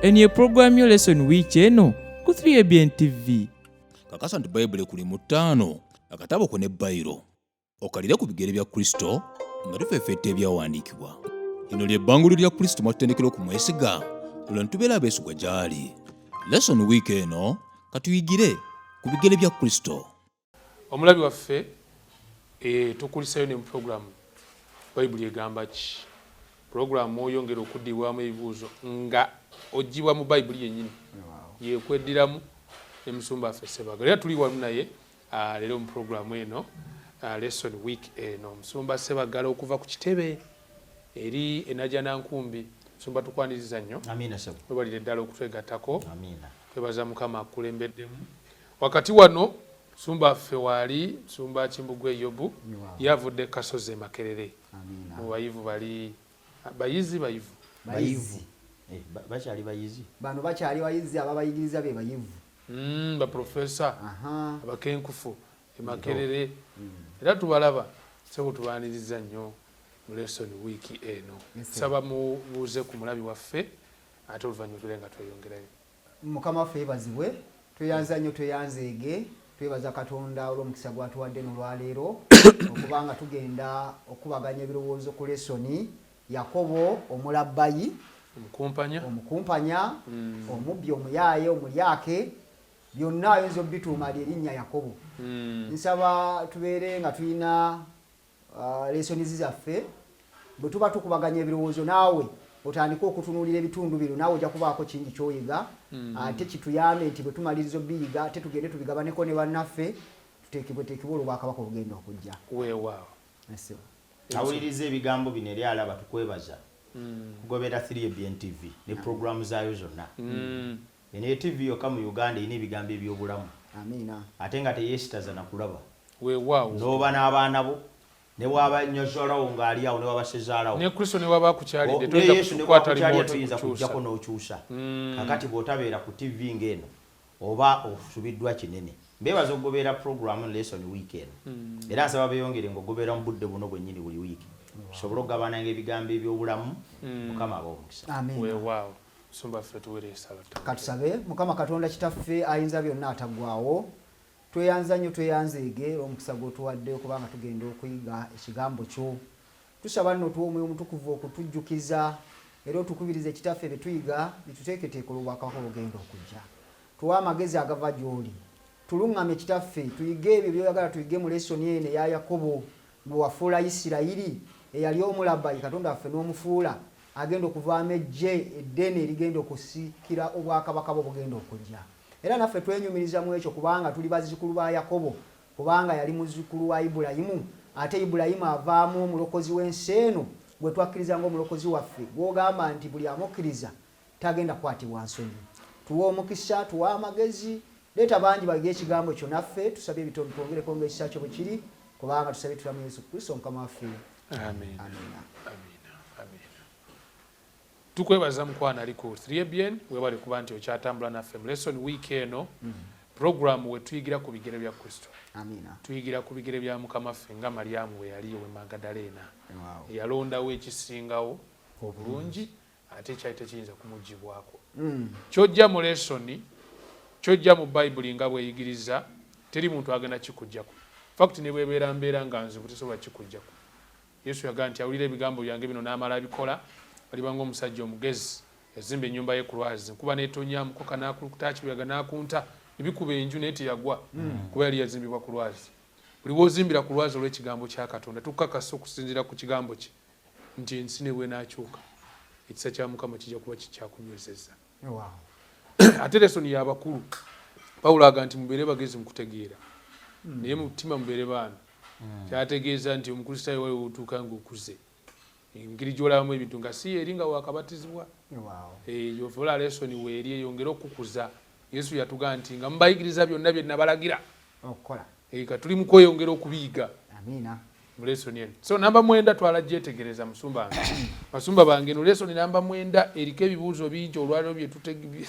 eno ye pulogulaamu yo lesson wiiki eno ku 3ABN TV. Kakasa nti Bayibuli kuli mu 5 akatabo ko ne bayiro okalire ku bigere bya Kristo nga tufeefeeta ebyawandiikibwa. Lino ly'ebbanguliro lya Kristo mwatutendekera okumwesiga olwo nitubeera abeesigwa gy'ali. Lesson wiiki eno katuyigire ku bigere bya Kristo. Omulabi waffe tukulisayo ne mu pulogulaamu Bayibuli egamba ki? Pulogulaamu oyongera okuddibwamu ebibuuzo nga ogibwa mu Bayibuli yennyini yekweddiramu emusumba affe Ssebaggala. Era tuli wamu naye leero mu pulogulaamu eno lesson week eno omusumba Ssebaggala okuva ku kitebe eri Enajjanankumbi. Musumba tukwaniriza nnyo. Amiina sebo. Webalire ddala okutwegattako. Amiina. Twebaza Mukama akulembeddemu. Wakati wano musumba affe waali musumba Kimbugwe Yobu yavudde Kasozi e Makerere. Amiina. Mu bayivu bali bayizi bayivu. Bayizi. Bakyali bayizi. Bano bakyali bayizi ababayigiriza be bayivu. Ba professor. Abakenkufu e Makerere. Era tubalaba sebo tubaniriza nnyo mu lesson week eno. Saba mubuuze ku mulabi waffe ate oluvannyuma tulenga tweyongerayo. Mukama waffe yebazibwe, tweyanza nnyo tweyanzeege, twebaza Katonda olw'omukisa gwatuwadde n'olwaleero okubanga tugenda okubaganya ebirowoozo ku lesoni Yakobo omulabbayi omukumpanya omubbi omuyaaye omulyake byonna ayinza obituuma ly'erinnya Yakobo. Nsaba tubeere nga tulina lesoni zaffe bwe tuba tukubaganya ebirowoozo naawe otandika okutunuulira ebitundu bino naawe ojja kubaako kingi ky'oyiga ate kituyambe nti bwe tumaliriza obbiyiga ate tugende tubigabaneko ne bannaffe tuteekebweteekebwe olw'Obwakabaka obugenda okujja. Weewaawo. Awuliriza ebigambo bino eri alaba tukwebaza kugobera 3ABN TV ne pulogulaamu zaayo zonna. Eno TV yokka mu Uganda erina ebigambo eby'obulamu. Amiina. Ate nga teyeesitaza na kulaba. Weewaawo. N'oba n'abaana bo ne waba nnyozolawo ng'ali awo ne waba sezaalawo. Ne Kristo ne waba kukyalidde tuyinza kujjako n'okyusa. Kakati bw'otabeera ku TV ng'eno oba osubiddwa kinene. Mbeebaza okugoberera pulogulaamu lesson week eno. Era nsaba beeyongere ng'ogoberera mu budde buno bwennyini buli wiiki. Osobola okugabananga ebigambo eby'obulamu Mukama abawe omukisa. Amiina. Weewaawo. Musumba ffe tuweereza katusabe. Mukama Katonda kitaffe ayinza byonna ataggwaawo. Tweyanza nnyo tweyanzeege omukisa gw'otuwadde okubanga tugenda okuyiga ekigambo kyo. Tusaba nno tuwa Omwoyo Omutukuvu okutujjukiza era otukubiriza ekitaffe bye tuyiga bituteeketeeke olw'Obwakabaka obugenda okujja. Tuwa amagezi agava gy'oli. Tuluŋŋamye ekitaffe tuyige ebyo byoyagala tuyige mu lesoni eno eya Yakobo bwe wafuula Isirayiri eyali omulabbayi Katonda waffe n'omufuula agenda okuvaamu eggye eddene erigenda okusiikira Obwakabaka bwe bugenda okujja. Era naffe twenyumiriza mu ekyo kubanga tuli bazzukulu ba Yakobo kubanga yali muzzukulu wa Ibulayimu ate Ibulayimu avaamu omulokozi w'ensi eno gwe twakkiriza ng'omulokozi waffe gw'ogamba nti buli amukkiriza tagenda kwatibwa nsonyi. Tuwa omukisa, tuwa amagezi, leeta bangi bagire ekigambo ekyo naffe tusabye ebitono twongereko ng'ekisa kyo bwe kiri kubanga tusabye tulamu Yesu Kristo Mukama waffe. Amiina. Tukwebaza mukwana ali ku 3ABN webale kuba nti okyatambula naffe mu lesson week eno program we tuyigira ku bigere bya Kristo. Amiina. Tuyigira ku bigere bya Mukama ffe nga Mariamu we yali we Magdalena. Yalondawo ekisingawo obulungi ate kyali tekiyinza kumugibwako. Kyojja mu lesson kyojja mu Bayibuli nga bweyigiriza teri muntu agenda kikujjako. Fact ne bwebeera mbeera nga nzibu tesobola kikujjako. Yesu yagamba nti awulira ebigambo byange bino n'amala abikola alibanga omusajja omugezi yazimba ennyumba ye ku lwazi nkuba n'etonnya mukoka n'akulukuta kibuyaga n'akunta ebikuba enju naye teyagwa kuba yali yazimbibwa ku lwazi. Buli w'ozimbira ku lwazi olw'ekigambo kya Katonda tukakasa okusinziira ku kigambo kye nti ensi ne bw'enaakyuka ekisa kya Mukama kijja kuba kikyakunywezezza. Ate lesoni y'abakulu Pawulo agamba nti mubeere bagezi mu kutegeera naye mu mutima mubeere baana. Kyategeeza nti omukristaayo wali otuuka ng'okuze engeri gy'olabamu ebintu nga si eri nga wakabatizibwa. Yovola lesoni weeri eyongera okukuza. Yesu yatugamba nti nga mubayigiriza byonna bye nabalagira okukola. Tuli mu kweyongera okubiyiga. Amiina. Mu lesoni eno. So namba 9 twala gyetegereza musumba wange. Basumba bange no lesoni namba 9 eriko ebibuuzo bingi olwaliro bye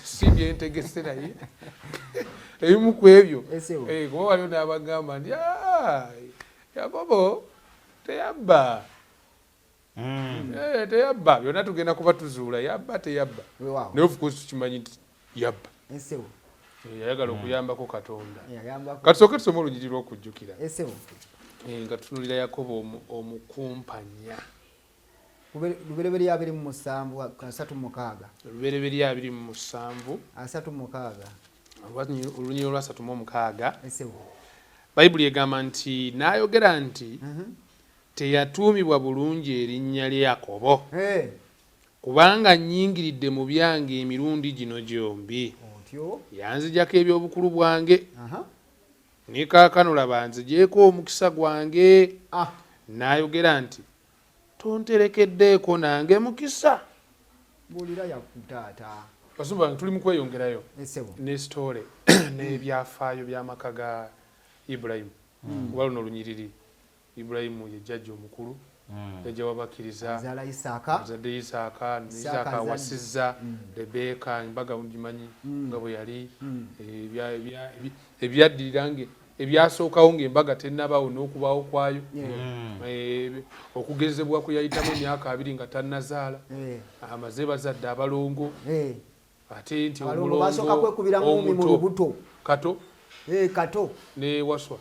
si byentegese naye. Ebimu ku ebyo. Kuba waliwo n'abagamba nti Yakobo teyabba. teyabba byonna tugenda kuba tuzuula yabba teyabba naye of course tukimanyi nti yabba yayagala okuyambako Katonda katusooke tusome olugiri lw'okujjukira nga tutunulira Yakobo omukumpanya Lubereberye 27:36 Lubereberye 27:36 olunyiro lwa 36 Bayibuli egamba nti n'ayogera nti teyatuumibwa bulungi erinnya lya Yakobo kubanga nnyingiridde mu byange emirundi gino gyombi yanzijako ebyobukulu bwange ne kaakano laba nzigyeko omukisa gwange n'ayogera nti tonterekeddeeko nange mukisa bulira yakutaata basumba tuli mu kweyongerayo ne story n'ebyafaayo by'amaka ga Ibrahim kuba luno lunyiriri Ibrahim ye jjajja omukulu yajja wabakkiriza azadde Isaaka wasizza Rebeka embaga mugimanyi nga bwe yali ebyaddirange ebyasookawo ng'embaga tennabawo n'okubaawo kwayo okugezebwa kwe yayitamu emyaka 2 nga tannazaala amaze bazadde abalongo ate nti omulongo kato ne waswa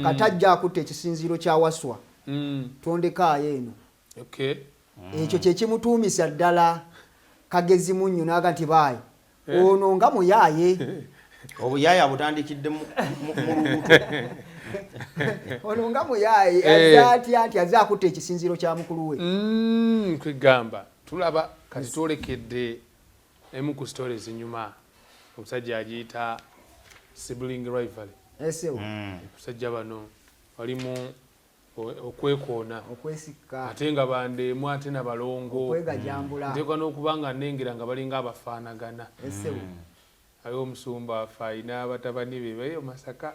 katajja akutte ekisinziiro kya waswa tondekaayo eno ekyo kyekimutuumisa ddala kagezi munnyo naga nti baayi ono nga muyaaye obuyaaya butandikidde mu lubuto ono nga muyaaye azza atya nti azze akutte ekisinziiro kya mukulu we kwegamba tulaba kati twolekedde emu ku stories enyuma omusajja agiyita sibling rivalry omusajja bano walimu okwekoona okwesikka ate nga bandeemu ate nabalongo okwegajambula nteekwa n'okuba nga nnengera nga balinga abafaanagana aliwo omusumba afe ayina abatabani be bayo Masaka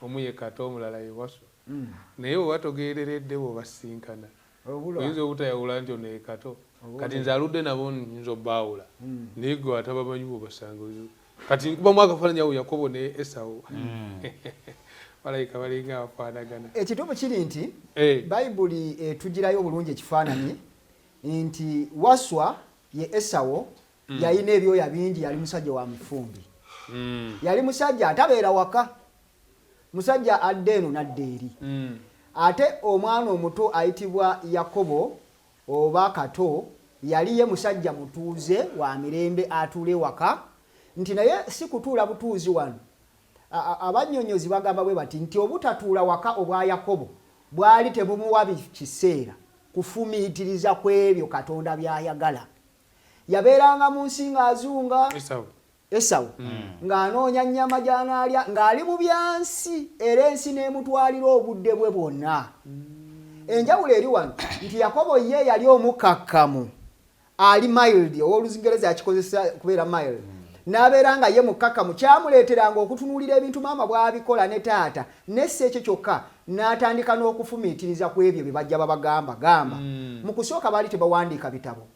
omu ye Kato omulala ye Waswa naye bwe batogereredde bw'obasinkana oyinza obutayawula nti ono ye Kato kati nze aludde nabo nyinza obbaawula naye gwe atabamanyi bw'obasanga kati nkubamu akafaananyi awo Yakobo ne Esawu balayika balinga abafaanagana ekituufu kiri nti bayibuli tugirayo obulungi ekifaananyi nti Waswa ye Esawu yalina ebyoya bingi yali musajja wa mifumbi yali musajja atabeera waka musajja adde eno nadde eri ate omwana omuto ayitibwa Yakobo oba Kato yali ye musajja mutuuze wa mirembe atuule waka nti naye si kutuula butuuzi wano abannyonnyozi bagamba bwe bati nti obutatuula waka obwa Yakobo bwali tebumuwa kiseera kufumiitiriza ku ebyo Katonda by'ayagala yabeeranga mu nsi ng'azunga Esawu ng'anoonya nnyama gy'anaalya ng'ali mu byansi era ensi n'emutwalira obudde bwe bwonna enjawulo eri wano nti Yakobo ye yali omukakkamu ali mild ow'Olungereza yakikozesa kubeera mild n'abeera nga ye mukakkamu kyamuleeteranga okutunuulira ebintu maama bw'abikola ne taata nesse ekyo kyokka n'atandika n'okufumiitiriza ku ebyo bye bajja babagamba mu kusooka baali tebawandiika bitabo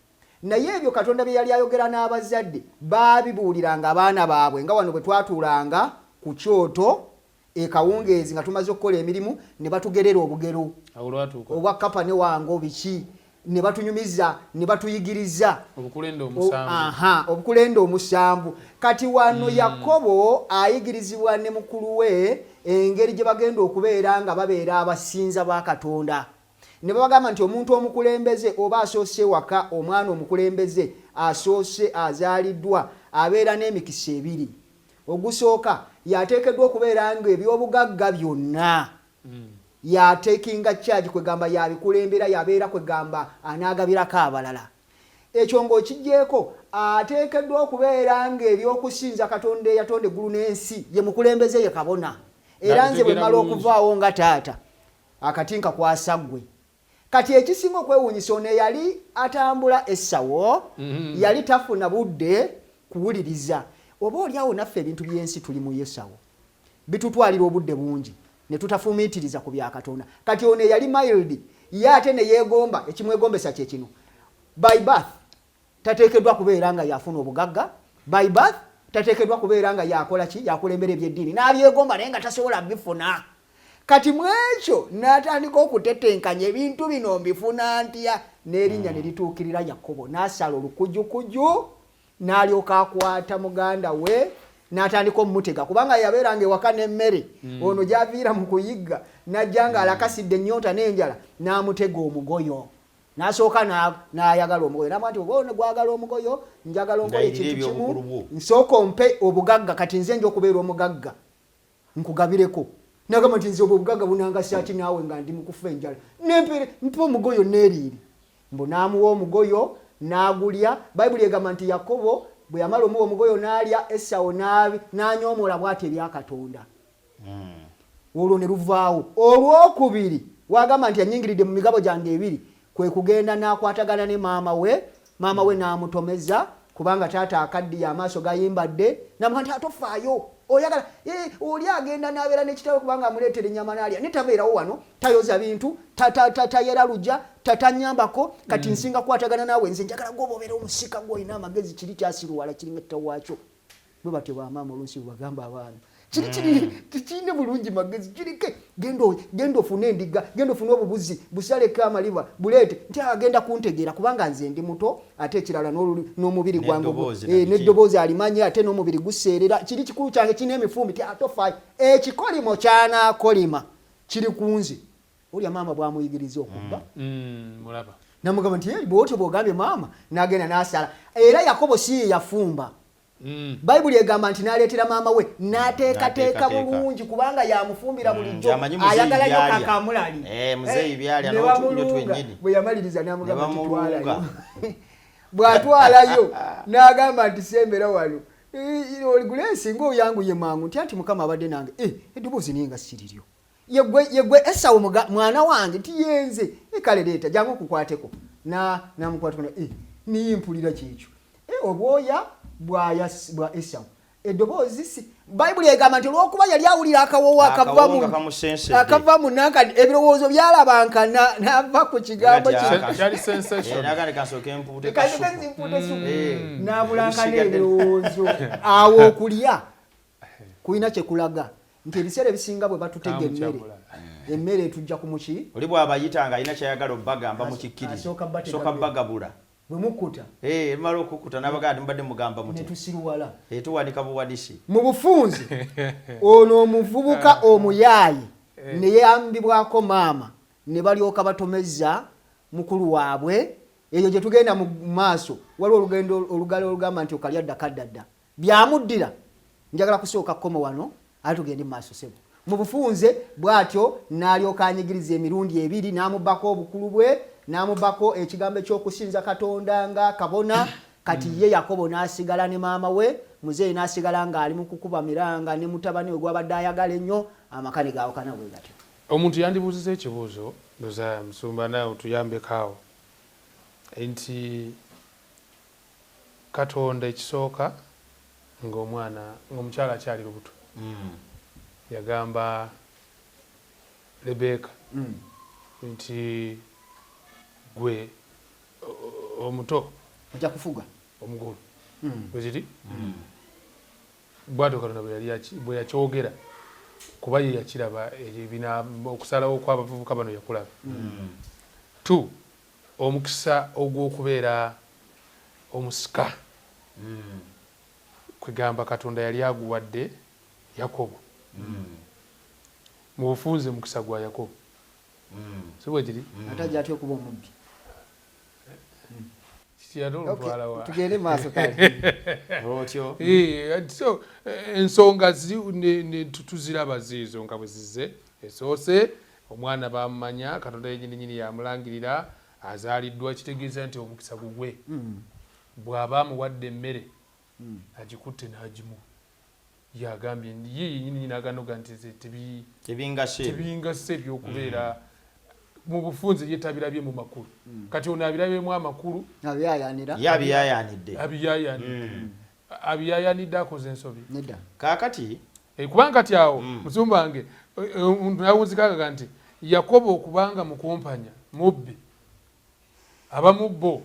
naye ebyo Katonda bye yali ayogera n'abazadde baabibuuliranga abaana baabwe nga wano bwe twatuulanga ku kyoto ekawungeezi nga tumaze okukola emirimu ne batugerera obugero obwa kapa ne wango biki ne batunyumiza ne batuyigiriza obukulenda omusanvu kati wano Yakobo ayigirizibwa ne mukulu we engeri gye bagenda okubeera nga babeera abasinza ba Katonda ne bagamba nti omuntu omukulembeze oba asoose waka omwana omukulembeze asoose azaaliddwa abeera n'emikisa ebiri ogusooka yateekeddwa okubeera nga ebyobugagga byonna yateekinga charge kwegamba yabikulembera yabeera kwegamba anaagabirako abalala ekyo ng'okijjeeko ateekeddwa okubeera nga ebyokusinza Katonda eyatonda eggulu n'ensi ye mukulembeze ye kabona era nze bwe mala okuvaawo nga taata akatinka kwasaggwe kati ekisinga okwewuunyisa ono yali atambula Esawu yali tafuna budde kuwuliriza oba oliawo naffe ebintu by'ensi tuli mu Esawu bitutwalira obudde bungi ne tutafumiitiriza ku bya Katonda kati ono yali mild ye ate ne yeegomba ekimwegombesa kye kino by birth tateekeddwa kubeera nga yafuna obugagga by birth tateekeddwa kubeera nga yakola ki yakulembera ebyeddiini n'abyegomba naye nga tasobola bifuna kati mwekyo n'atandika okutetenkanya ebintu bino mbifuna ntya n'erinnya ne lituukirira Yakobo n'asala olukujjukuju n'alyoka akwata muganda we n'atandika omutega kubanga yabeeranga ewaka n'emmere ono gy'aviira mu kuyigga n'ajja ng'alakasidde ennyonta n'enjala n'amutega omugoyo n'asooka n'ayagala omugoyo n'amugamba nti oba gwagala omugoyo njagala omugoyo ekintu kimu nsooka ompe obugagga kati nze nja okubeera omugagga nkugabireko n'agamba nti nze obugagga bunangasi ati naawe nga ndi mu kufa enjala mpa omugoyo n'eriiri mbu n'amuwa omugoyo n'agulya bayibuli egamba nti Yakobo bwe yamala omuwa omugoyo n'alya Esawu n'anyoomola bw'ati ebyakatonda olwo ne luvaawo olwokubiri wagamba nti anyingiridde mu migabo gyange ebiri kwe kugenda n'akwatagana ne maama we n'amutomeza kubanga taata akaddiye amaaso gayimbadde n'amugamba nti atofaayo oyagala oli agenda n'abeera n'ekitabo kubanga amuleetera ennyama n'alya ne tabeerawo wano tayoza bintu tayera lujja tatanyambako kati nsinga kwatagana naawe nze njagala gwoba obeera omusika gw'olina amagezi kiri kyasiruwala kiringa ttawaakyo bwe batyo bamaama oluusi bwebagamba abaana kirine bulungi magezi kirike genda ofune endiga genda ofune obubuzi busaleko amaliba buleete nti agenda kuntegeera kubanga nze ndi muto ate ekirala n'omubiri gwange n'eddoboozi alimanye ate n'omubiri guseerera kiri kikulu kyange kirina emifumbi ti atofaayo ekikolimo ky'anaakolima kiri ku nze olya maama bwamuyigiriza okubba namugamba nti bwotyo bwogambye maama n'agenda n'asala era Yakobo si ye yafumba bayibuli egamba nti n'aleetera maama we n'ateekateeka bulungi kubanga yamufumbira bulijjo ayagala nnyo kakamulali bwe yamaliriza n'amugamba nti twalayo bw'atwalayo n'agamba nti sembera wano oligula ensinga oyanguye mangu nti anti mukama abadde nange eddoboozi naye nga siriryo yegwe Esawu mwana wange nti yenze kale leeta jangu okukwateko n'amukwateko niyimpulira kyekyo obwoya bwa Esawu eddoboozi si bayibuli egamba nti olw'okuba yali awulira akawoowo akava mu nankani ebirowoozo byalabanka n'ava ku kigambo n'abulanka n'ebirowoozo awo okulya kulina kyekulaga nti ebiseera ebisinga bwe batutega emmere etujja ku muki oli bw'abayitanga alina kyayagala obbagamba mu kikkirizo sooka bbagabula bwe mukkuta mala okukkuta n'abagala mubadde mugamba muti netusiruwala tuwanika buwanisi mu bufunze ono omuvubuka omuyaayi ne yambibwako maama ne balyoka batomeza mukulu waabwe eyo gye tugenda mu maaso waliwo olugendo olugalo olugamba nti okalya ddakaddadda byamuddira njagala kusooka kkomo wano ate tugende mu maaso sebo mu bufunze bw'atyo n'alyoka anyigiriza emirundi ebiri n'amubbako obukulu bwe n'amubbako ekigambo ekyokusinza Katonda nga kabona kati ye Yakobo n'asigala ne maama we muzeeyi n'asigala ng'ali mu kukuba miranga ne mutabani we gwabadde ayagala ennyo amaka ne gaawukana bwe gatyo omuntu yandibuuziza ekibuuzo ndoza musumba nawe otuyambekaawo nti Katonda ekisooka ng'omukyala akyali lubuto yagamba Rebeka nti gwe omuto ojja kufuga omugulu weziri bwatyo Katonda bwe yakyogera kuba ye yakiraba okusalawo kw'abavubuka bano yakulaba omukisa ogw'okubeera omusika kwegamba Katonda yali aguwadde Yakobo mu bufunze mukisa gwa Yakobo sibwe kiri atajja atya okuba omubbi tugende maaso otyo so ensonga tuziraba ziizo nga bwe zize esoose omwana bamumanya Katonda yennyini yamulangirira azaaliddwa ekitegeeza nti omukisa gugwe bw'aba amuwadde emmere agikutte n'agimu yagambye ye yennyini n'aganoga nti tebingase ebyokubeera mu bufunze yetabirabye mu makulu kati ono abirabyemu amakulu abiyayanidde akoze ensobi kaakati kubanga kati awo musumba wange omuntu nawunzikaga nti Yakobo okubanga mukumpanya mubbi abamubbo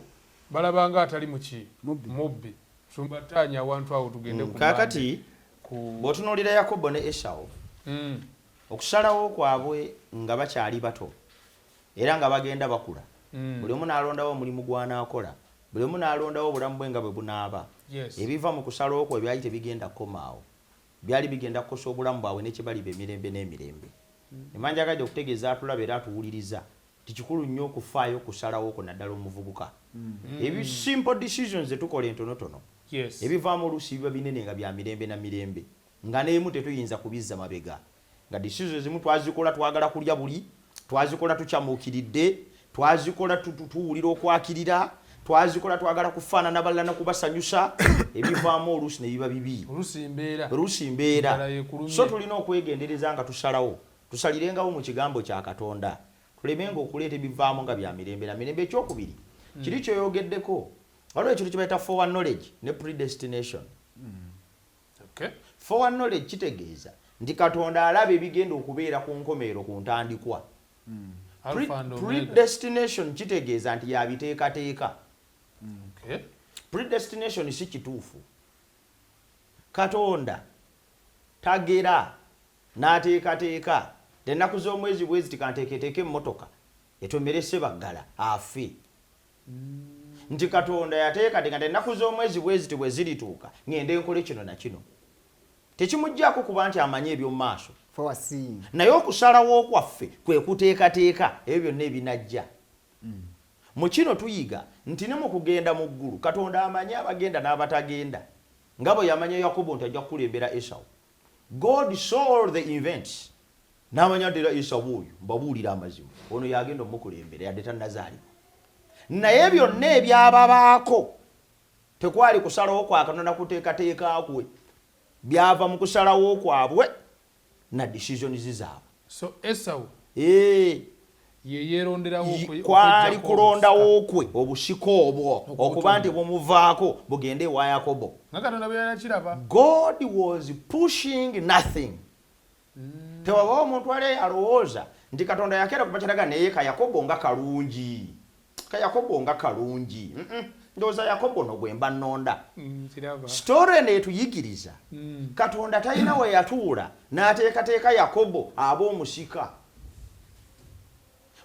balabanga atali muki mubbi musumba tanya awantu awo tugende kaakati bw'otunuulira Yakobo ne Esawu okusalawo kwabwe nga bakyali bato era nga bagenda bakula buli omu n'alondawo omulimu gw'anaakola buli omu n'alondawo obulamu bwe nga bwe bunaaba ebiva mu kusalawo kwe byali tebigenda kukomaawo byali bigenda kukosa obulamu bwabwe n'ekibaliba emirembe n'emirembe emanja gajja okutegeeza atulaba era atuwuliriza tikikulu nnyo okufaayo okusalawo kwo naddala omuvubuka ebi simple decisions zetukola entonotono ebivaamu oluusi biba binene nga bya mirembe na mirembe nga n'emu tetuyinza kubizza mabega nga decisions ezimu twazikola twagala kulya buli twazikola tukyamuukiridde twazikola tuwulira okwakirira twazikola twagala kufaanana balala nakubasanyusa ebivaamu oluusi ne biba bibi oluusi mbeera so tulina okwegendereza nga tusalawo tusalirengawo mu kigambo kya Katonda tulemenga okuleeta ebivaamu nga bya mirembe na mirembe. Ekyokubiri kiri kyoyogeddeko waliwo ekintu kibayita forward knowledge ne predestination. Forward knowledge kitegeeza nti Katonda alaba ebigenda okubeera ku nkomeero ku ntandikwa. Predestination kitegeeza nti yabiteekateeka. Predestination si kituufu. Katonda tagera n'ateekateeka ennaku z'omwezi bwezi tikanteeketeeke emmotoka etomerese baggala afe. Nti Katonda yateekateeka ennaku z'omwezi bwezi tibwe zirituuka ngende nkole kino na kino. Tekimuggyako kuba nti amanye eby'omu maaso. Naye okusalawo kwaffe kwe kuteekateeka ebyo byonna ebinajja. Mu kino tuyiga nti ne mu kugenda mu ggulu Katonda amanye abagenda n'abatagenda nga bwe yamanya Yakobo nti ajja kukulembera Esau. God saw the events. N'amanya nti era Esau oyo mbabuulira amazima ono yagenda omukulembera yadde tannazaalibwa. Naye byonna ebyababaako tekwali kusalawo kwa Katonda kuteekateeka kwe byava mu kusalawo kwabwe na decisions zaabwe. So Esau yeeronderawo kwali kulondawo kwe obusiko obwo okuba nti bumuvaako bugende ewa Yakobo. God was pushing nothing. Tewaba omuntu ali alowooza nti Katonda yakeera kubakiraga naye ka Yakobo nga kalungi. Yakobo nga kalungi. Ndowooza Yakobo no gwe mba nnonda. Story neetuyigiriza Katonda talina we yatuula n'ateekateeka Yakobo aba omusika.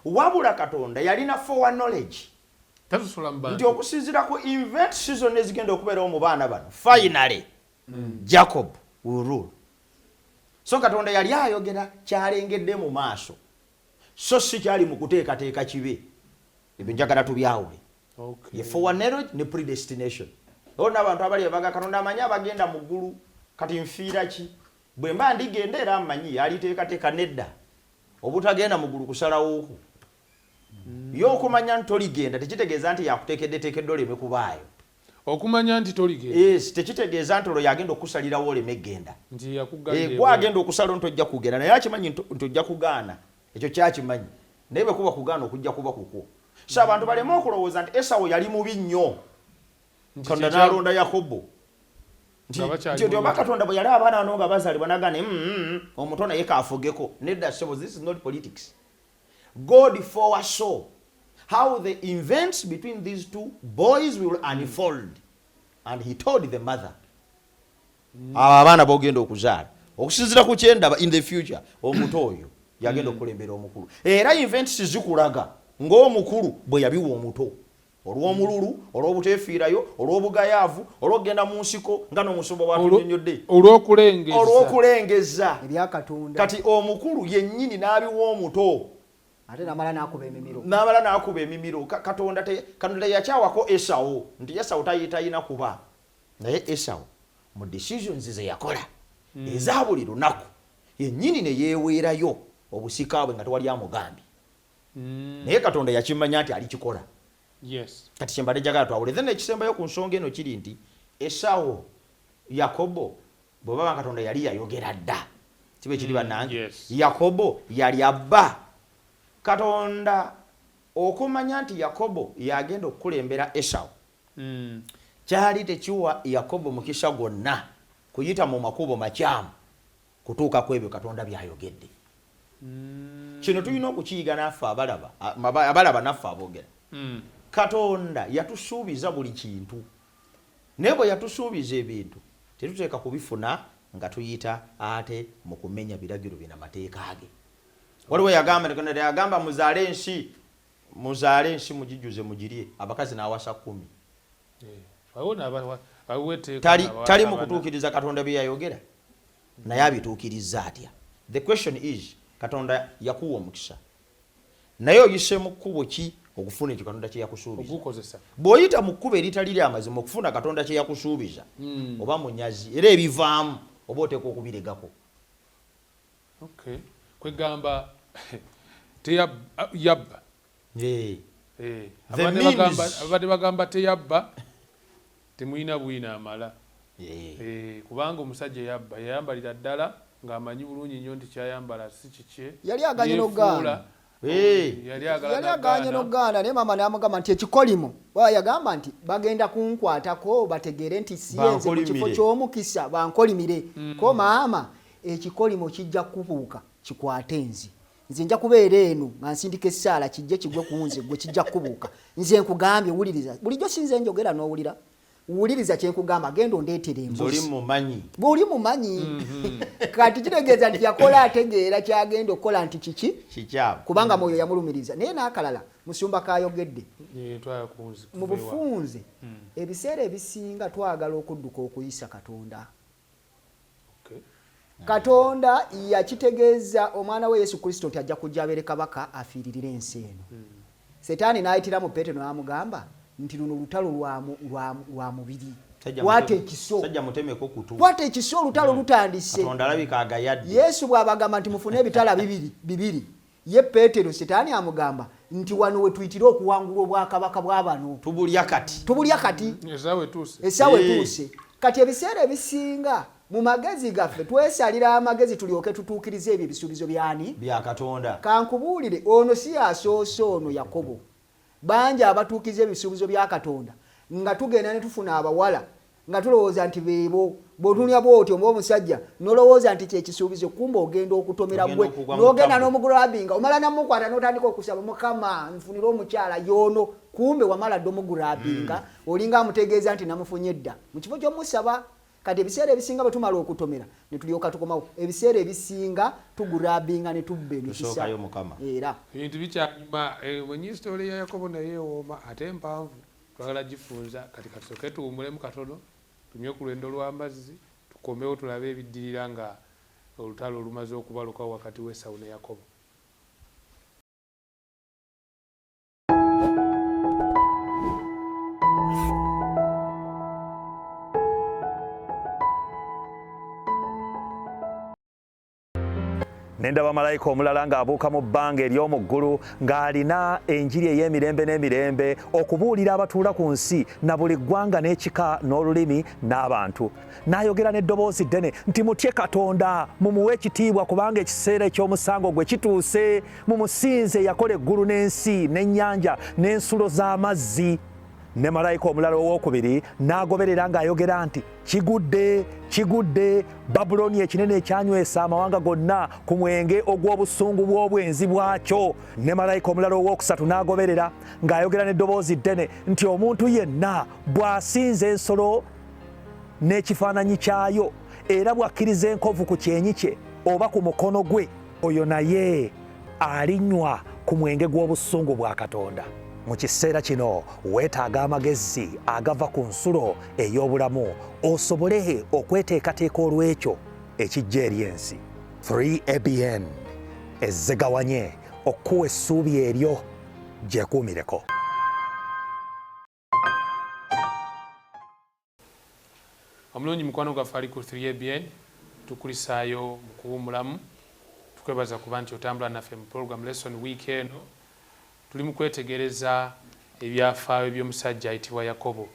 Wabula Katonda yalina forward knowledge nti okusinziira ku event season ezigenda okubeerawo mu baana bano finally Jacob will rule. So Katonda yali ayogera kyalengedde mu maaso so si kyali mu kuteekateeka kibe. Ebyo njagala tubyawule. Ye forward knowledge ne predestination. Olwo abantu abali abaga Katonda amanyi abagenda mu ggulu kati nfiira ki bwe mba ndigenda era amanyi yaliteekateeka nedda obutagenda mu ggulu kusalawo. Yo okumanya nti toligenda tekitegeeza nti yakuteekeddeteekedde oleme kubaayo. Okumanya nti toligenda tekitegeeza nti olwo yagenda okusalirawo oleme genda. Gwagenda okusalawo ntojja kugenda naye akimanyi nti ojja kugaana. Ekyo kyakimanyi naye bwe kuba kugaana okujja kuba kukwo. So abantu baleme okulowooza nti Esau yali mubi nnyo Katonda n'alonda Yakobo. Nti oba Katonda bwe yali abaana bano nga bazaalibwa n'agaana omuto naye kaafugeko. Nedda ssebo, this is not politics. God foresaw how the events between these two boys will unfold and he told the mother abaana bogenda okuzaala okusinziira ku kyendaba in the future omuto oyo yagenda okulembera omukulu era events zikulaga ng'omukulu bwe yabiwa omuto olw'omululu olw'obuteefiirayo olw'obugayaavu olw'okugenda mu nsiko nga n'omusomo bw'atunyonnyodde olw'okulengeza ebyakatonda. Kati omukulu yennyini n'abiwa omuto ate namala n'akuba emimiro. Katonda yakyawako Esau nti Esau tayina kuba naye Esau mu decisions ze yakola eza buli lunaku yennyini ne yeeweerayo obusika bwe nga tewali amugambye. Naye Katonda yakimanya nti alikikola. Kati kyembadde njagala twawule. Then ekisembayo ku nsonga eno kiri nti Esau Yakobo bwe baba Katonda yali yayogera dda kibe kiri bannange. Yakobo yali abba. Katonda okumanya nti Yakobo yagenda okukulembera Esau kyali tekiwa Yakobo mukisa gwonna kuyita mu makubo makyamu kutuuka ku ebyo Katonda byayogedde. Kino tulina okukiyiga naffe abalaba naffe aboogera. Katonda yatusuubiza buli kintu naye bwe yatusuubiza ebintu tetuteeka kubifuna nga tuyita ate mu kumenya biragiro bina mateeka ge. Waliwo yagamba muzaale ensi mugijuze mugirye abakazi n'awasa 10. Tali mu kutuukiriza Katonda bye yayogera naye abituukiriza atya. The question is Katonda yakuwa omukisa naye oyise mu kkubo ki okufuna ekyo Katonda kye yakusuubiza. Bw'oyita mu kkubo eritali ly'amazima okufuna Katonda kye yakusuubiza oba munyazi era ebivaamu oba oteekwa okubiregako. Kwegamba teyabba. Abadde bagamba teyabba temulina bwina amala. Kubanga omusajja yayambalira ddala ng'amanyi bulungi nnyo nti kyayambala si kikye. Yali aganye n'ogaana. Yali aganye n'ogaana naye maama n'amugamba nti ekikolimo yagamba nti bagenda kunkwatako bategeere nti siyenze mu kifo ky'omukisa bankolimire. Ko maama ekikolimo kijja kubuuka kikwate nze nja kubeera eno nga nsindika essaala kijje kigwe ku nze gwe kijja kubuuka. Nze nkugambye wuliriza bulijjo sinze njogera n'owulira. Wuliriza kye nkugamba genda ondeetere embuzi. Bw'oli mumanyi. Kati kitegeeza nti yakola ategeera kyagenda okukola nti kiki kubanga mwoyo yamulumiriza. Naye n'akalala musumba kayogedde mu bufunze ebiseera ebisinga twagala okudduka okuyisa Katonda. Katonda yakitegeeza omwana we Yesu Kristo nti ajja kujja abeere kabaka afiiririre ensi eno. Setaani n'ayitiramu Peetero n'amugamba nti luno lutalo lwa mubiri. Wate ekiso olutalo lutandise. Yesu bw'abagamba nti mufune ebitala bibiri. Ye Peetero Setaani amugamba nti wano we tuyitira okuwangula obwakabaka bw'abano. Tubulya kati. Essaawa etuuse. Kati ebiseera ebisinga mu magezi gaffe twesalira amagezi tulyoke tutuukirize ebyo ebisuubizo bya Katonda. Kankubuulire ono si yasoose ono Yakobo. Bangi abatuukiza ebisuubizo bya Katonda nga tugenda ne tufuna abawala nga tulowooza nti beebo. Bw'otunya bw'otyo omusajja nolowooza nti kyekisuubizo kumba ogenda okutomera gwe n'ogenda n'omugulabinga omala namukwata n'otandika okusaba Mukama nfunira omukyala y'ono kumbe wamala dde omugulabinga olinga amutegeeza nti namufunye dda mu kifo ky'omusaba. Kati ebiseera ebisinga bwe tumala okutomera ne tulyoka tukomawo. Ebiseera ebisinga tugulabinga ne tubba emikisa era ebintu bikyanyuma. Wenyi story ya Yakobo naye wooma ate mpanvu twagala gifunza. Kati kasooke tuwummulemu katono tumye ku lwendo lw'amazzi tukomewo tulabe ebiddirira nga olutalo lumaze okubalukawo wakati w'Esawu ne Yakobo. Nendaba malayika omulala ng'abuuka mu bbanga ery'omu ggulu ng'alina enjiri ey'emirembe n'emirembe okubuulira abatuula ku nsi na buli ggwanga n'ekika n'olulimi n'abantu. N'ayogera n'eddoboozi ddene nti mutye Katonda mumuwe ekitiibwa kubanga ekiseera eky'omusango gwe kituuse. Mumusinze yakola eggulu n'ensi n'ennyanja n'ensulo z'amazzi. Ne malayika omulala owookubiri n'agoberera ng'ayogera nti kigudde Babuloni ekinene ekyanywesa amawanga gonna ku mwenge ogw'obusungu bw'obwenzi bwakyo. Ne malayika omulala owookusatu n'agoberera ng'ayogera n'eddoboozi ddene nti omuntu yenna bw'asinza ensolo n'ekifaananyi kyayo era bw'akkiriza enkovu ku kyenyi kye oba ku mukono gwe oyo naye alinywa ku mwenge gw'obusungu bwa Katonda. Mu kiseera kino weetaaga amagezi agava ku nsulo ey'obulamu osobole okweteekateeka olw'ekyo ekijja eri ensi. 3ABN ezzegawanye okuwa essuubi eryo gyekuumireko. Omulungi mukwano gwaffe ali ku 3ABN tukulisaayo mu kuwummulamu. Tukwebaza kuba nti otambula naffe mu program Leesoni wiiki eno. Tuli mu kwetegereza ebyafaayo by'omusajja ayitibwa Yakobo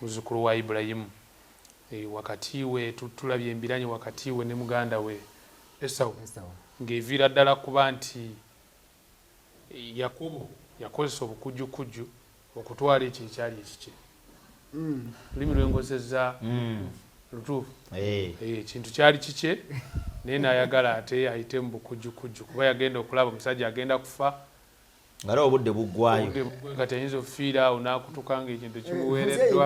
muzzukulu wa Ibulayimu. Wakati we tulabye embiranye wakati we ne muganda we Esawu ng'eviira ddala kuba nti Yakobo yakozesa obukujjukujju okutwala ekyo ekyali ekikye. Lulimi lwengozezza lutuufu. Ekintu kyali kikye naye n'ayagala ate ayite mu bukujjukujju kuba yagenda okulaba omusajja agenda kufa ngalo obudde buggwayo nga tayinza okufiira awo n'akutukanga ekintu kimuweereddwa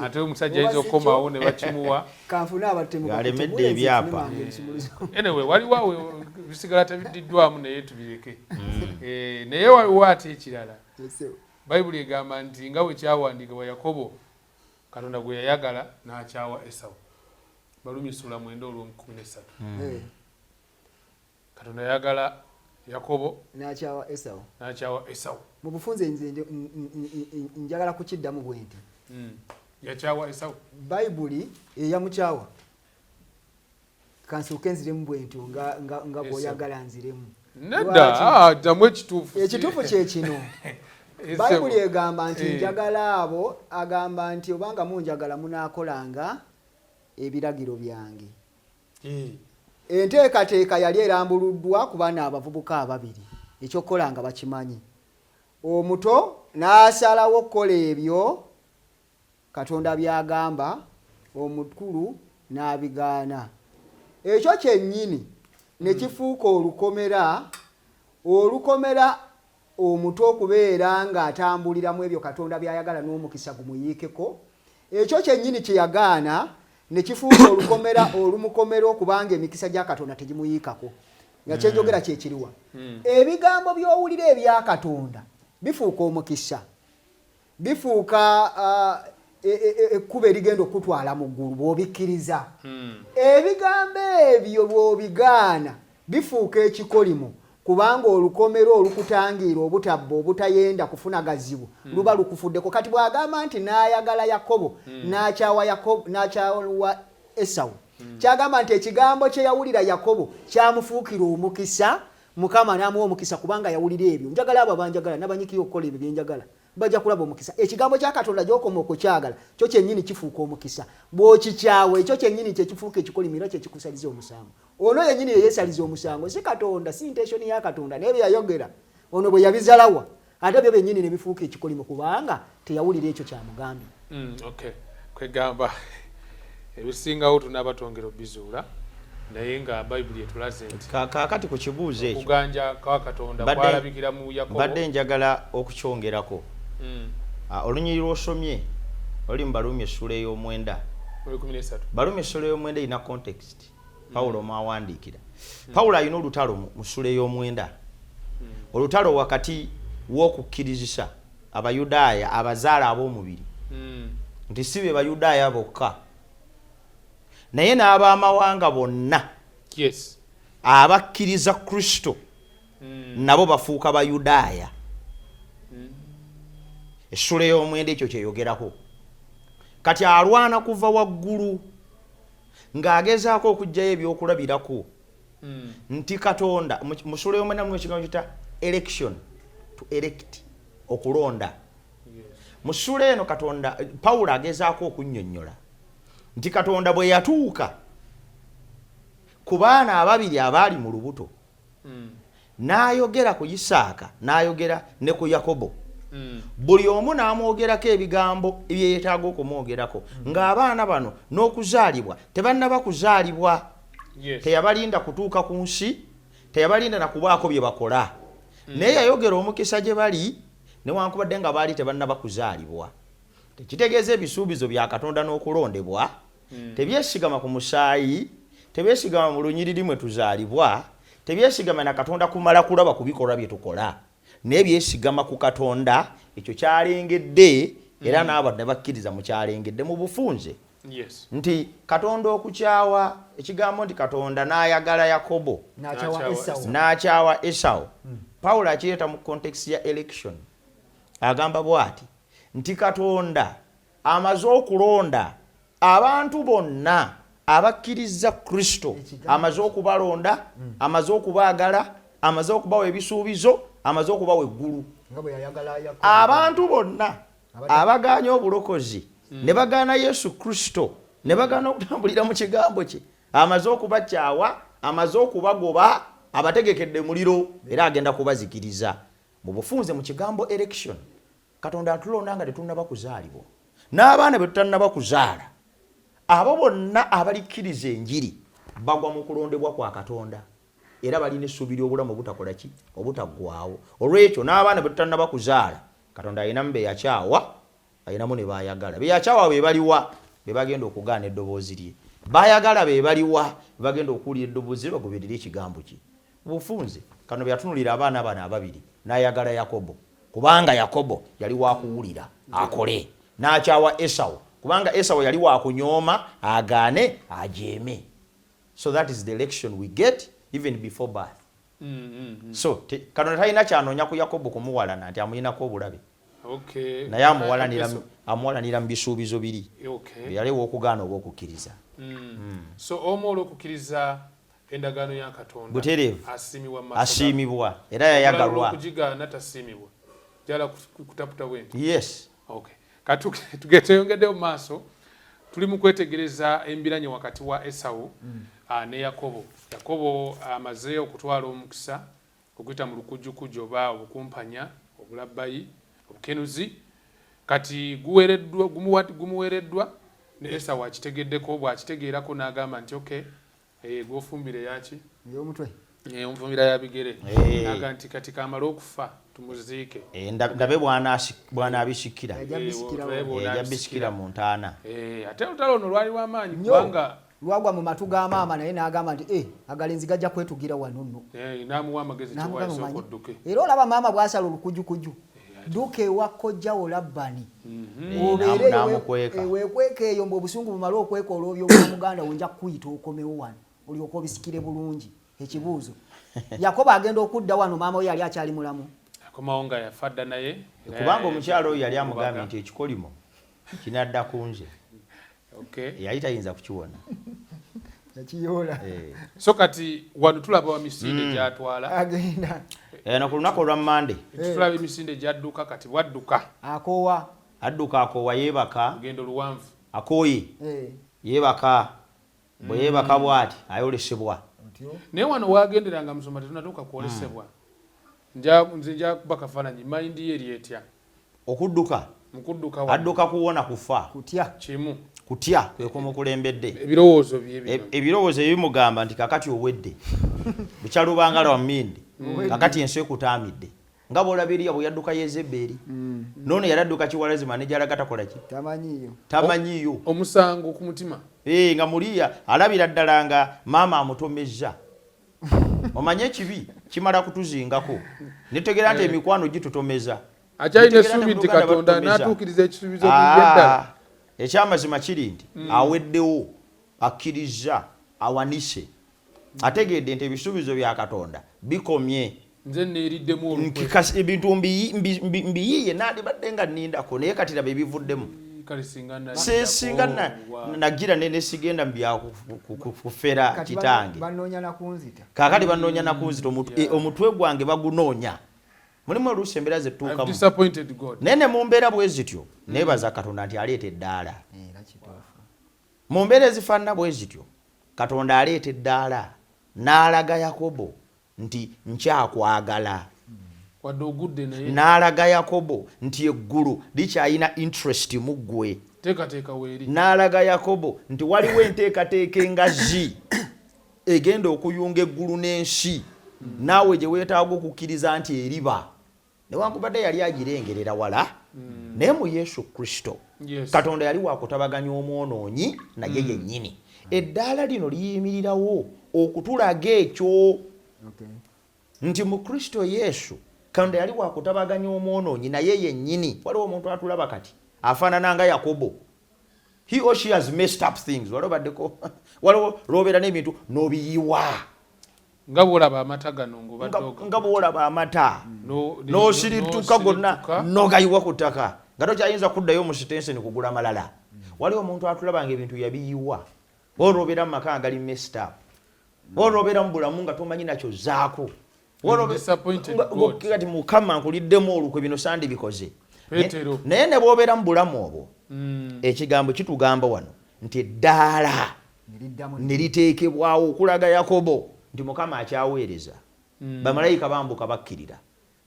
ate omusajja ayinza okukomawo ne bakimuwa alemedde ebyapa anyway waliwo awo bisigala tabiddiddwamu naye tubireke naye waliwo ate ekirala bayibuli egamba nti nga bwe kyawandiikibwa Yakobo Katonda gwe yayagala n'akyawa Esawu Balumi sura 9:13 Katonda yayagala Yakobo n'akyawa Esawu mu bufunze nze njagala kukiddamu bwe nti yakyawa Esawu bayibuli eyamukyawa kansuuke nziremu bwe ntyo nga bw'oyagala nziremu nedda ddamu ekituufu kye kino bayibuli egamba nti njagala abo agamba nti obanga munjagala munaakolanga ebiragiro byange enteekateeka yali erambuluddwa ku baana abavubuka ababiri ekyokukola nga bakimanyi omuto n'asalawo okukola ebyo Katonda byagamba omukulu n'abigaana ekyo kyennyini ne kifuuka olukomera omuto okubeera ng'atambuliramu ebyo Katonda byayagala n'omukisa gumuyiikeko ekyo kyennyini kye yagaana ne kifuuka olumukomera okubanga emikisa gya Katonda tegimuyiikako nga kyenjogera kyekiriwa ebigambo by'owulira ebya Katonda bifuuka omukisa bifuuka ekkuba erigenda okutwala mu ggulu bw'obikkiriza ebigambo ebyo bw'obigaana bifuuka ekikolimo kubanga olukomero olukutangiira obutabba obutayenda kufuna gazibu luba lukufuddeko kati bw'agamba nti n'ayagala Yakobo n'akyawa Esawu kyagamba nti ekigambo kye yawulira Yakobo kyamufuukira omukisa Mukama n'amuwa omukisa kubanga yawulira ebyo njagala abo banjagala n'abanyikira okukola ebyo byenjagala bajja kulaba omukisa ekigambo kya Katonda gy'okoma okukyagala kyo kyennyini kifuuka omukisa bw'okikyawa ekyo kyennyini kye kifuuka ekikolimo kye kikusaliza omusango ono yennyini ye yeesaliza omusango si Katonda si intention ya Katonda naye bye yayogera ono bwe yabizalawa ate byo byennyini ne bifuuka ekikolimo kubanga teyawulira ekyo kyamugambye okay kwegamba ebisingawo tunaaba twongera obizuula naye nga bayibuli etulaze nti kakati ku kibuuzo ekyo okuganja kwa Katonda kwalabikira mu Yakobo badde njagala okukyongerako olunyiriri lw'osomye oli mu Balumi essula ey'omwenda Balumi essula ey'omwenda erina context Pawulo mwawandiikira Pawulo alina olutalo mu ssula ey'omwenda olutalo wakati w'okukkirizisa Abayudaaya abazaala ab'omubiri nti si be Bayudaaya bokka naye n'abamawanga bonna abakkiriza Kristo nabo bafuuka Bayudaaya essula ey'omwenda ekyo kyeyogerako kati alwana kuva waggulu ng'agezaako okuggyayo ebyokulabirako nti Katonda mu ssula ey'omwenda mulimu ekigambo kita election to elect okulonda mu ssula eno Katonda Pawulo agezaako okunnyonnyola nti Katonda bwe yatuuka ku baana ababiri abaali mu lubuto n'ayogera ku Isaaka n'ayogera ne ku Yakobo buli omu n'amwogerako ebigambo ebyeyeetaaga okumwogerako ng'abaana bano n'okuzaalibwa tebannaba kuzaalibwa teyabalinda kutuuka ku nsi teyabalinda nakubaako bye bakola naye yayogera omukisa gye bali newankubadde nga baali tebannaba kuzaalibwa tekitegeeza ebisuubizo bya Katonda n'okulondebwa tebyesigama ku musaayi tebyesigama mu lunyiriri mwe tuzaalibwa tebyesigama na Katonda kumala kulaba ku bikolwa bye tukola naye byesigama ku Katonda ekyo kyalengedde era n'abo ne bakkiriza mu kyalengedde mu bufunze nti Katonda okukyawa ekigambo nti Katonda n'ayagala Yakobo n'akyawa Esawu Pawulo akireeta mu context ya election agamba bw'ati nti Katonda amaze okulonda abantu bonna abakkiriza Kristo amaze okubalonda amaze okubaagala amaze okubawa ebisuubizo amaze okubawa eggulu abantu bonna abagaanya obulokozi ne bagaana Yesu Kristo ne bagaana okutambulira mu kigambo kye amaze okubakyawa amaze okubagoba abategekedde muliro era agenda kubazikiriza mu bufunze mu kigambo election Katonda atulonda nga tetunnaba kuzaalibwa n'abaana be tutannaba kuzaala abo bonna abalikkiriza enjiri bagwa mu kulondebwa kwa Katonda era balina essuubira obulamu obutakola ki obutaggwaawo. Olwekyo n'abaana bwe tutannaba kuzaala Katonda ayinamu be yakyawa, ayinamu ne baayagala. Be yakyawa be baliwa be bagenda okugaana eddoboozi lye, baayagala be baliwa be bagenda okuwulira eddoboozi lye bagoberera ekigambo kye. Bufunze kano byatunulira abaana bano ababiri n'ayagala Yakobo kubanga Yakobo yali wa kuwulira akole, n'akyawa Esawu kubanga Esawu yali wa kunyooma agaane ajeeme. So that is the election we get even before birth. So Katonda talina kyanoonya ku Yakobo kumuwalana nti amuyinako obulabe. Okay. Naye amuwalanira mu bisuubizo biri. Okay. Yaliwo okugaana oba okukkiriza. So omu olw'okukkiriza endagaano ya Katonda butereevu asiimibwa era yayagalwa. Okugigaana tasiimibwa jala kutaputa bwenti. Yes. Okay. Tugeyongeddeyo mu maaso tuli mu kwetegereza embiranye wakati wa Esawu ne Yakobo. Yakobo amaze okutwala omukisa okuyita mu lukujjukujju oba obukumpanya obulabbayi obukenuzi kati gumuwereddwa ne Esawu akitegeddeko bw'akitegeerako n'agamba nti okay gwofumbire yaki ey'omutwe omufumbira ya bigere naga nti kati kamala okufa tumuziike ndabe bwana abishikira ejja bisikira mu ntaana ate olutalo ono lwali lw'amaanyi kubanga lwagwa mu matu ga maama naye n'agamba nti agalenzi gajja kwetugira wano nno n'amuwa amagezi kiwaisoko dduke era olaba maama bw'asala olukujjukujju duka ewa kojjawo Labbani weekweka eyo mbu obusungu bumale okweka olw'obyobwa muganda wenja kukuyita okomewo wano olyoka obisikire bulungi. Ekibuuzo Yakobo agenda okudda wano maama we yali akyali mulamu akomawo nga yafa dda naye kubanga omukyalo oyo yali amugambye nti ekikolimo kinadda ku nze. Yali tayinza kukiwona yakiyoola. So kati wano tulaba wa misinde gyatwala agenda ku lunaku olwa Mande tulaba emisinde gyadduka kati bwadduka akoowa yeebaka lugendo luwanvu akooye yeebaka bwe yeebaka bw'ati ayolesebwa. Naye wano waagenderanga musoma tetunatuuka kwolesebwa nze nja kuba kafaananyi mayindi ye eri etya okudduka mukudduka adduka kuwona kufa kutya kwe kumukulembedde ebirowoozo ebimugamba nti kakati owedde bukyalubangala wa Mmindi kakati ensi ekutaamidde nga bw'olabiriya bwe yadduka Yezeberi noono yadduka Kiwalazima ne gyalaga takola ki tamanyiiyo omusango ku mutima nga muliya alabira ddala nga maama amutomezza. Omanye ekibi kimala kutuzingako netegera nti emikwano gitutomeza akyalina essuubi nti Katonda n'atuukiriza ekisuubizo by'eddala. Ekyamazima kiri nti aweddewo akkiriza awanise ategedde nti ebisuubizo bya Katonda bikomye. Nze neeriddemu ebintu mbiyiye nandibadde nga nnindako naye kati laba ebivuddemu singa nagira nesigenda mbyakufera kitange kakati banoonya nakunzita omutwe gwange bagunoonya. Mulimu oluusi embeera zetuukamu naye ne mu mbeera bwe zityo neebaza Katonda nti aleeta eddaala. Mu mbeera ezifaanana bwe zityo Katonda aleeta eddaala n'alaga Yakobo nti nkyakwagala. N'alaga Yakobo nti eggulu likyayina interest mu ggwe. N'alaga Yakobo nti waliwo enteekateeka engazi egenda okuyunga eggulu n'ensi naawe gye weetaaga okukkiriza nti eriba. Newankubadde yali agirengerera wala naye mu Yesu Kristo Katonda yali wakutabaganya omwonoonyi naye yennyini. Eddaala lino liyimirirawo okutulaga ekyo nti mu Kristo Yesu Katonda yali wakutabaganya omwonoonyi naye yennyini. Waliwo omuntu atulaba kati afaanana nga Yakobo. He or she has messed up things. Waliwo lwobeera n'ebintu n'obiyiwa nga bw'olaba amata gano nga bw'olaba amata n'osirituka gonna n'ogayiwa ku ttaka nga tokyayinza kuddayo mu sitenseni kugula malala. Waliwo omuntu atulaba nga ebintu yabiyiwa. Olwobeera mu maka agali messed up. Olwobeera mu bulamu nga tomanyi nakyo zaako. Kati Mukama nkuliddemu olukwe bino sandi bikoze. Naye ne bw'obeera mu bulamu obwo ekigambo kitugamba wano nti eddaala ne liteekebwawo okulaga Yakobo nti Mukama akyaweereza. Bamalayika bambuka bakkirira.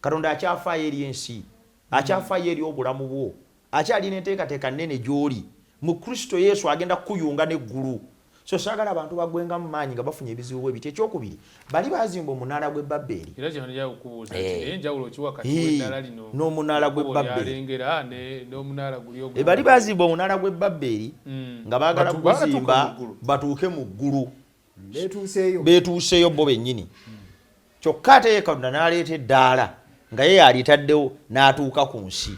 Katonda akyafaayo eri ensi, akyafaayo eri obulamu bwo, akyalina enteekateeka nnene gy'oli. Mu Kristo Yesu agenda kukuyunga n'eggulu. so saagala abantu bagwenga mu maanyi nga bafunye ebizibu bwe biti. Ekyokubiri bali bazimba omunaala gw'e Babeli. Era kino nja okubuuza nti enjawulo ki wakati w'eddala lino n'omunaala gw'e Babeli yalengera n'omunaala guli ogwo. Bali bazimba omunaala gw'e Babeli nga baagala kuzimba batuuke mu ggulu. Beetuuseeyo bo bennyini. Kyokka ate Katonda n'aleeta eddaala nga ye yalitaddewo n'atuuka ku nsi.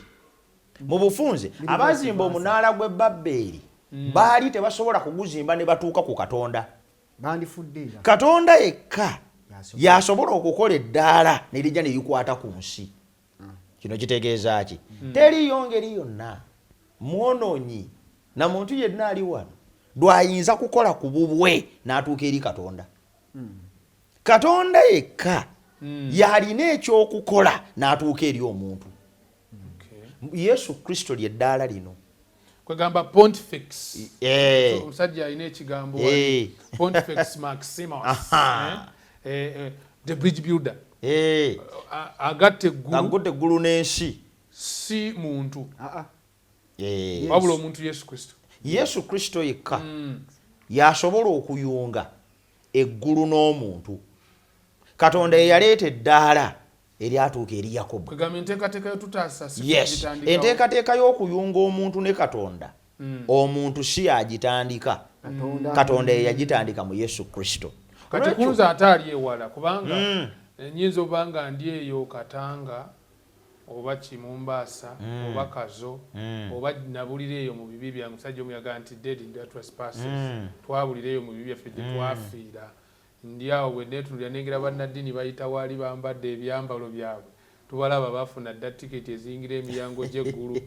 Mu bufunze abazimba omunaala gw'e Babeli baali tebasobola kuguzimba ne batuuka ku Katonda. Katonda yekka yasobola okukola eddaala ne lijja ne likwata ku nsi. Kino kitegeeza ki? Teriyo ngeri yonna mwonoonyi na muntu yenna ali wano lwayinza kukola ku bubwe n'atuuka eri Katonda. Katonda yekka yalina ekyokukola n'atuuka eri omuntu. Yesu Kristo ly'eddaala lino. Kwegamba Pontifex. Omusajja alina ekigambo Pontifex Maximus. The bridge builder. Agatte eggulu n'ensi. Si muntu. Wabula omuntu Yesu Kristo. Yesu Kristo yekka yasobola okuyunga eggulu n'omuntu. Katonda ye yaleeta eddaala eryatuuka eri Yakobo. Kwegamba enteekateeka y'otutaasa si kugitandikawo. Enteekateeka y'okuyunga omuntu ne Katonda omuntu si yagitandika. Katonda ye yagitandika mu Yesu Kristo. Kati kunza ate ali ewala kubanga nyinza oba nga ndi eyo Katanga oba Kimumbaasa oba Kazo oba nabulira eyo mu bibi byange. Musajja omuyaga nti dead in their trespasses. Twabulira eyo mu bibi byaffe gye twafiira. Ndi awo bwe neetunuulira nengera bannaddiini bayita waali bambadde ebyambalo byabwe. Tubalaba bafuna dda tiketi eziyingira emiryango gy'eggulu.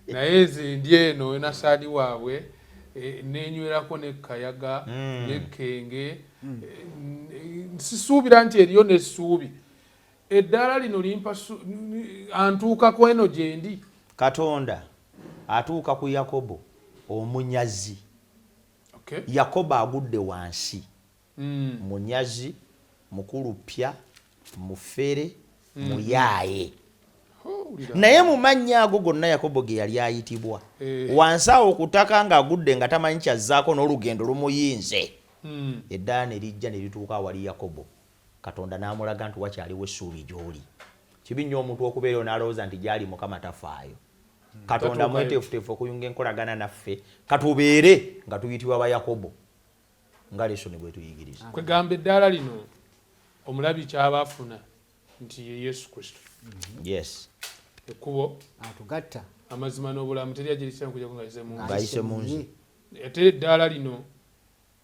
Naye nze ndi eno nasaadi waabwe nenywerako n'ekayaga n'ekenge. Sisuubira nti eriyo n'essuubi. Eddaala lino limpa antuukako eno gye ndi. Katonda atuuka ku Yakobo omunyazi. Yakobo agudde wansi. Munyazi, mukulupya, mufere, muyaaye. Naye mu mannya ago gonna Yakobo ge yali ayitibwa. Wansi awo kutaka ng'agudde nga tamanyi kyazzaako n'olugendo lumuyinze. Eddaala ne lijja ne lituuka awali Yakobo. Katonda n'amulaga nti wakyaliwo essuubi gy'oli. Kibi nnyo omuntu okubeera n'alowooza nti gy'ali Mukama tafaayo. Katonda mweteefuteefu okuyunga enkolagana naffe katubeere nga tuyitibwa ba Yakobo. Nga Leesoni bwe tuyigiriza. Kwegamba eddaala lino omulabi kyaba afuna nti ye Yesu Kristo. Yes. Ekkubo atugatta amazima n'obulamu teri agirisira kujja nga ayise mu nsi. Ate eddaala lino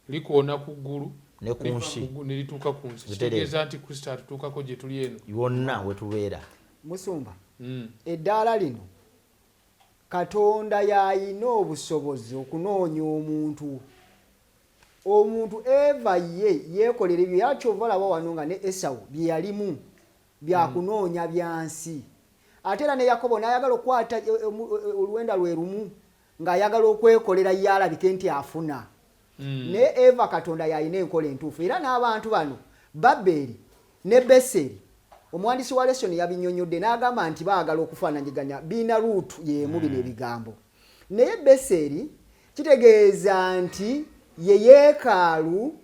likoona ku ggulu ne ku nsi ne lituuka ku nsi. Kitegeeza nti Kristo atutuukako gye tuli eno yonna we tubeera. Musumba eddaala lino Katonda yayina obusobozi okunoonya omuntu Eva yeekolera ebyo yakyova olaba wano nga ne Esawu bye yalimu byakunoonya byansi. Ate era ne Yakobo n'ayagala okukwata oluwenda lwe lumu ng'ayagala okwekolera yalabike nti afuna. Ne Eva Katonda yayina enkola entuufu. Era n'abantu bano Babeli ne Beseri omuwandiisi wa Leesoni yabinnyonnyodde n'agamba nti baagala okufaananyiganya biina luutu y'emu bino ebigambo. Naye Beseri kitegeeza nti ye yeekaalu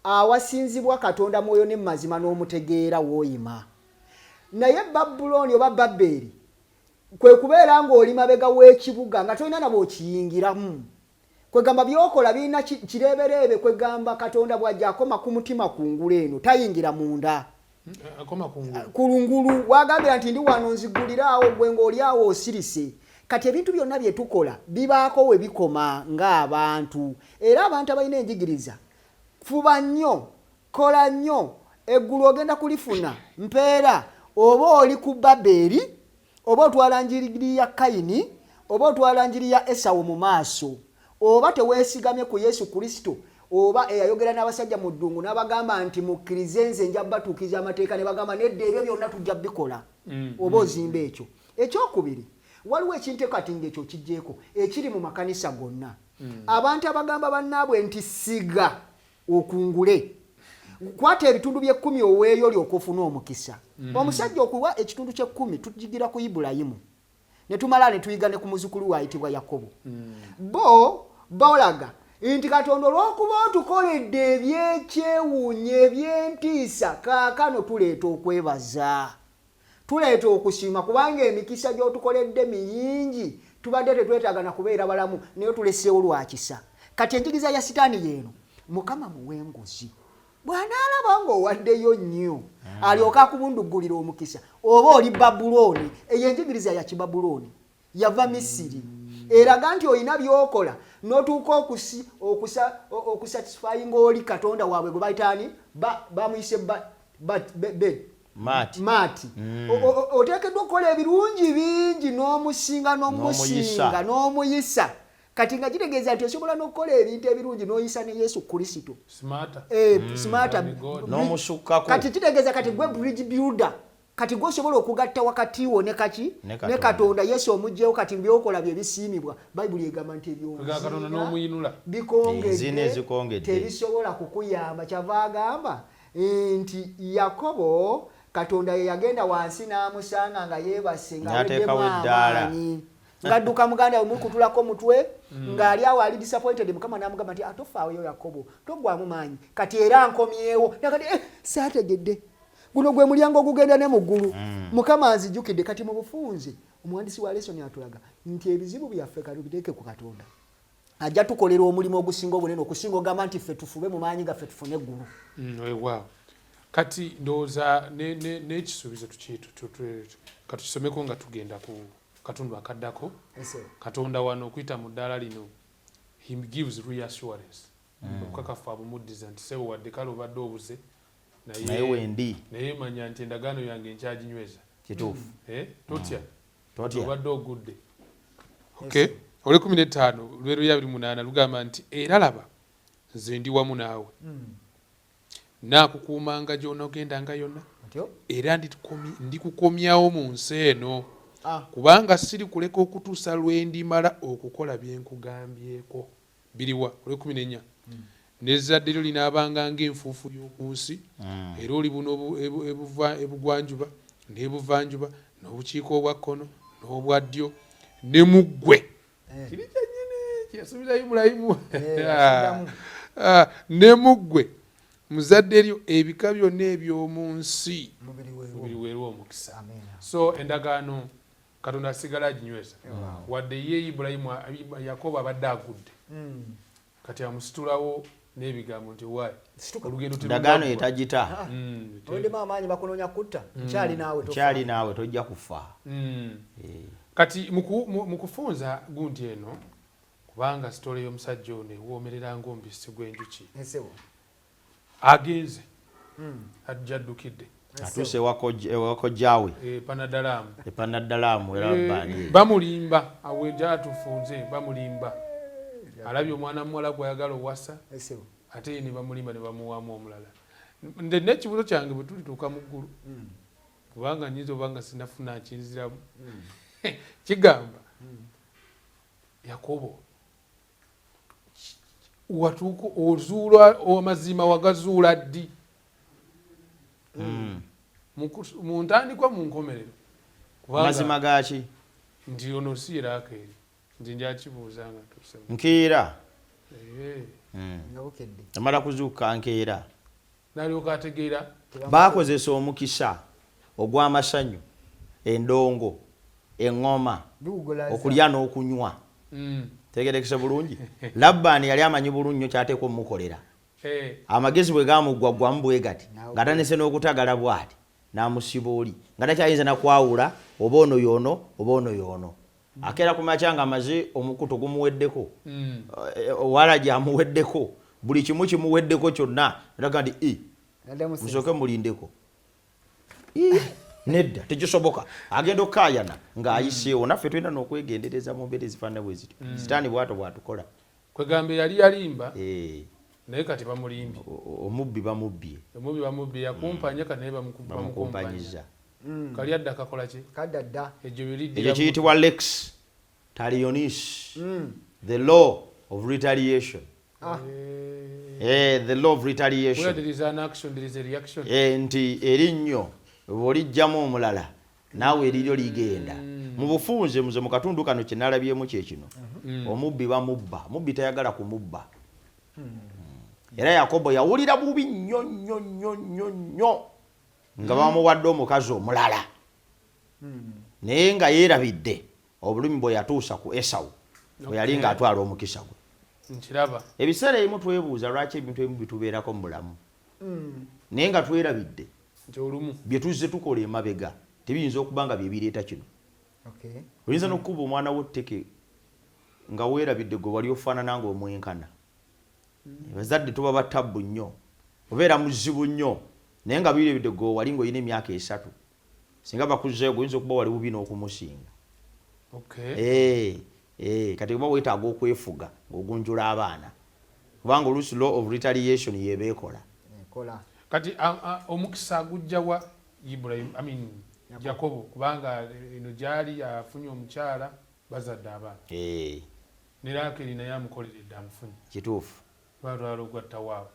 awasinzibwa Katonda mwoyo ne mazima n'omutegeera w'oyima. Naye Babuloni oba Babeli kwe kubeera ng'oli mabega w'ekibuga nga tolina nabo okiyingiramu. Kwegamba byokola birina kireebereebe kwegamba Katonda bw'ajja akoma ku mutima kungulu eno tayingira munda. Akoma kulungulu wagambira nti ndi wano nziguliraawo gwe ng'oli awo osirise. Kati ebintu byonna bye tukola bibaako we bikoma ng'abantu. Era abantu abalina enjigiriza fuba nnyo, kola nnyo, eggulu ogenda kulifuna mpeera. Oba oli ku Babeli, oba otwala njiri ya Kayini, oba otwala njiri ya Esawu mu maaso, oba teweesigamye ku Yesu Kristo, oba eyayogera n'abasajja mu ddungu n'abagamba nti mukkirize nze nja batuukiza amateeka ne bagamba nedda ebyo byonna tujja bikola. Oba ozimba ekyo. Ekyokubiri waliwo ekintu kati ng'ekyo kijjeeko ekiri mu makanisa gonna. Abantu abagamba bannaabwe nti siga okungule. Kwata ebitundu bye-10 oweeyo ly'okufuna omukisa. Omusajja okuwa ekitundu kye-10 tujigira ku Ibulayimu. Ne tumala ne tuyiga ne ku muzzukulu we ayitibwa Yakobo. Bo bolaga nti Katonda olw'okuba otukoledde ebyekyewuunyo ebyentiisa kaakano tuleeta okwebaza tuleeta okusiima kubanga emikisa gy'otukoledde mingi tubadde tetwetaaga na kubeera balamu naye tuleseewo lwakisa kati enjigiriza ya sitaani yeeno Mukama muwe enguzi bw'anaalaba ng'owaddeyo nnyo alyoka akubunduggulira omukisa oba oli Babulooni eyo enjigiriza ya Kibabulooni yava Misiri eraga nti olina by'okola n'otuuka okusatisfyinga oli Katonda waabwe gwe bayitaani bamuyise Maati oteekeddwa okukola ebirungi bingi n'omusinga n'omusinga n'omuyisa kati nga kitegeeza nti osobola n'okukola ebintu ebirungi n'oyisa ne Yesu Kristo smarta n'omusukkako kati kitegeeza kati gwe bridge builder kati gwe osobola okugatta wakati wo ne Katonda Yesu omugyewo kati byokola bye bisiimibwa Bayibuli egamba nti n'omuyinula bikongedde tebisobola kukuyamba kyava agamba nti Yakobo Katonda ye yagenda wansi n'amusanga nga yeebase nga aweddemu amaanyi ngadduka muganda we mukutulako mutwe ng'ali awo ali disappointed Mukama n'amugamba nti atofaaweyo Yakobo toggwamu maanyi kati era nkomyewo nakati saategedde guno gwe mulyango ogugenda ne mu ggulu Mukama anzijjukidde kati mu bufunze omuwandiisi wa Leesoni atulaga nti ebizibu byaffe katubiteeke ku Katonda ajja tukolera omulimu ogusinga obunene okusinga ogamba nti ffe tufube mu maanyi gaffe tufune eggulu wow. Kati ndowooza n'ekisuubizo katukisomeko nga tugenda ku katundu akaddako Katonda wano okuyita mu ddaala lino he gives reassurance okukakafu abumuddiza nti sebo wadde kale obadde obuze naye wendi naye manya nti endagaano yange nkyaginyweza kituufu totya obadde ogudde okay ole 15 Lwero 28 lugamba nti era laba nze ndi wamu naawe naakukuumanga gy'onoogendanga yonna era ndikukomyawo mu nsi eno kubanga siri kuleka okutuusa lwe ndimala okukola bye nkugambyeko biriwa ole 14 n'ezzadde lyo linaabanga ng'enfuufu y'oku nsi era oli buno ebugwanjuba n'ebuvanjuba n'obukiiko obwa kkono n'obwa ddyo ne mu ggwe kiri kyennyini kyasuubiza Ibulayimu ne mu ggwe muzadde lyo ebika byonna eby'omu nsi mubiri weerwa omukisa so endagaano Katonda asigala aginyweza wadde ye Ibulayimu Yakobo abadde agudde kati amusitulawo n'ebigambo nti waayi olugendo endagaano etagita oddemu amaanyi bakunoonya kutta nkyali naawe tojja kufa kati mu kufunza gundi eno kubanga sitole y'omusajja ono ewoomerera ng'ombisi gw'enjuki agenze ajja addukidde atuuse ewako jaawe epanadalaamu bamulimba aweja atufunze bamulimba alabye omwana muwala gwayagala owasa ate ne bamulimba ne bamuwaamu omulala nde n'ekibuzo kyange bwe tulituuka mu ggulu kubanga nyiza obanga sinafuna kinziramu kigamba Yakobo watuuka ozuula amazima wagazuula ddi mu ntandikwa mu nkomerero mazima gaaki nti ono si Irakeeri nti njakibuuza nga tusema nkeera amala kuzuuka nkeera n'alyoka ategeera baakozesa omukisa ogw'amasanyu endongo eŋŋoma okulya n'okunywa tegerekese bulungi Labbaani yali amanyi bulungi nnyo kyateekwa omukolera amagezi bwe gamuggwaggwamu bwe gati nga tanese n'okutagala bw'ati n'amusiba oli nga takyayinza nakwawula oba ono yoono oba ono yoono akeera ku makya nga amaze omukuto gumuweddeko owala gyamuweddeko buli kimu kimuweddeko kyonna eraga nti musooke mulindeko nedda tekisoboka agenda okkaayana ng'ayiseewo naffe tulina n'okwegendereza mu mbeera ezifaanana bwe zityo sitaani bwato bwatukola kwegamba yali yalimba naye kati bamulimbye omubbi bamubbye yakumpanya kati naye bamukumpanyiza kali adda kakola ki kadda ekyo kiyitibwa lex talionis the law of retaliation the law of retaliation where there is an action there is a reaction nti erinnyo bw'olijjamu omulala naawe eriryo ligenda mu bufunze muze mu katundu kano kye nalabyemu kyekino omubbi bamubba mubbi tayagala kumubba Era Yakobo yawulira bubi nnyo nga bamuwadde omukazi omulala. Naye nga yeerabidde obulumi bwe yatuusa ku Esawu bwe yali ng'atwala omukisa gwe. Nkiraba. Ebiseera ebimu twebuuza lwaki ebintu ebimu bitubeerako mu bulamu. Naye nga twerabidde bye tuzze tukola emabega tebiyinza okuba nga bye bireeta kino. Oyinza n'okukuba omwana w'otteke nga weerabidde gwe wali ofaanana ng'omwenkana. Bazadde tuba batabbu nnyo, obeera muzibu nnyo, naye nga birebidde gwe wali ng'olina emyaka 3. Singa bakuzzeeyo oyinza okuba wali bubi n'okumusinga. Kati oba weetaaga okwefuga ng'ogunjula abaana, kubanga oluusi law of retaliation yebeekola. Kati omukisa gujja wa Yakobo kubanga ino gyali afunye omukyala bazadde abaana. Ne Rakeri naye amukoleredde amufunye. Kituufu. Batwala ogwatta waabwe.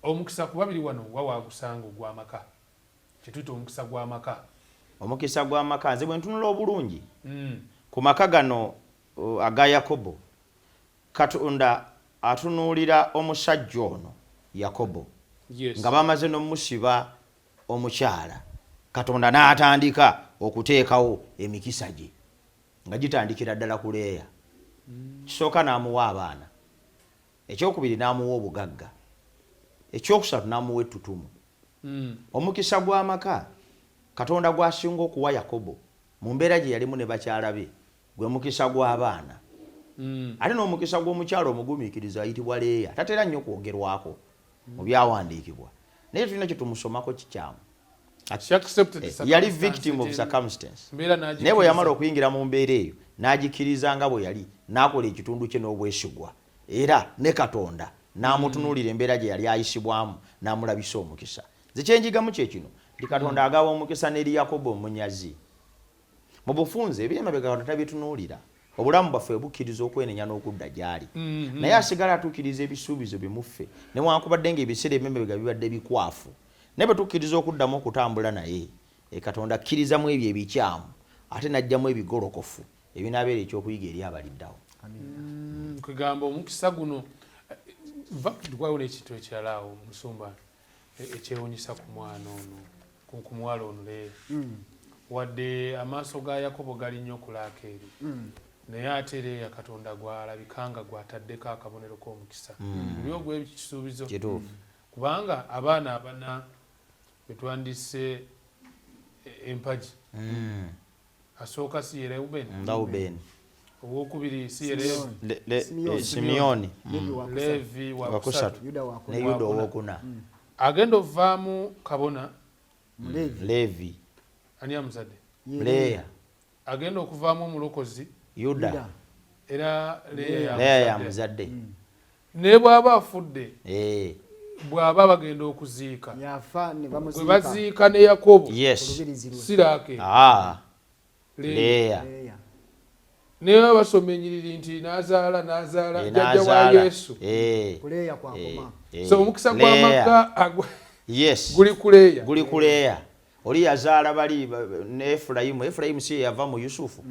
Omukisa ku babiri wano wawagusanga ogw'amaka. Kyetuyita omukisa gw'amaka. Omukisa gw'amaka nze bwe ntunula obulungi ku maka gano aga Yakobo, Katonda atunuulira omusajja ono Yakobo nga bamaze n'omusiba omukyala. Katonda n'atandika okuteekawo emikisa gye nga gitandikira ddala ku Leeya. Kisooka n'amuwa abaana, ekyokubiri n'amuwa obugagga, ekyokusatu n'amuwa ettutumu. Omukisa gw'amaka Katonda gw'asinga okuwa Yakobo mu mbeera gye yalimu ne bakyala be gwe mukisa gw'abaana. Ate n'omukisa gw'omukyala omugumiikiriza ayitibwa Leeya tatera nnyo kwogerwako mu byawandiikibwa, naye tulina kye tumusomako kikyamu. Yali victim of circumstance. Naye bwe yamala okuyingira mu mbeera eyo n'agikiriza nga bwe yali, n'akola ekitundu kye n'obwesigwa, era ne Katonda n'amutunuulira embeera gye yali ayisibwamu n'amulabisa omukisa. Nze kyenjigamu kye kino ndi Katonda agawa omukisa n'eri Yakobo omunyazi. Mu bufunze eby'emabega Katonda tabitunuulira. Obulamu bwaffe bukkiriza okwenenya n'okudda gy'ali. Naye asigala atuukiriza ebisuubizo bimuffe newankubadde ng'ebiseera eby'emabega bibadde bikwafu. Naye bwe tukkiriza okuddamu okutambula naye, Katonda akkirizamu ebyo ebikyamu ate n'ajjamu ebigolokofu ebinaabeera ekyokuyiga eri abaliddawo. Kugamba omukisa guno tukwawo n'ekintu ekirala awo Musumba ekyewuunyisa ku mwana ono, ku muwala ono Leeya. Wadde amaaso ga Yakobo gali nnyo ku Rakeri, naye ate Leeya Katonda gw'alabikanga gw'ataddeko akabonero k'omukisa. Buli ogw'ekisuubizo kubanga abaana abana betwandise empagi. Asooka si Reuben, owokubiri si Simiyoni, Levi wakusatu ne Yuda owokuna. Agenda ovaamu kabona Levi, ani amuzadde Leeya. Agenda okuvaamu omulokozi Yuda, era Leeya yamuzadde. Naye bw'aba afudde bw'aba bagenda okuziika, bwe baziika ne Yakobo si Rakeri, Leeya. Naye basoma ennyiriri nti n'azaala jjajja wa Yesu. So omukisa gw'amaka guli ku Leeya. Oli yazaala bali ne Efulayimu si yava mu Yusufu.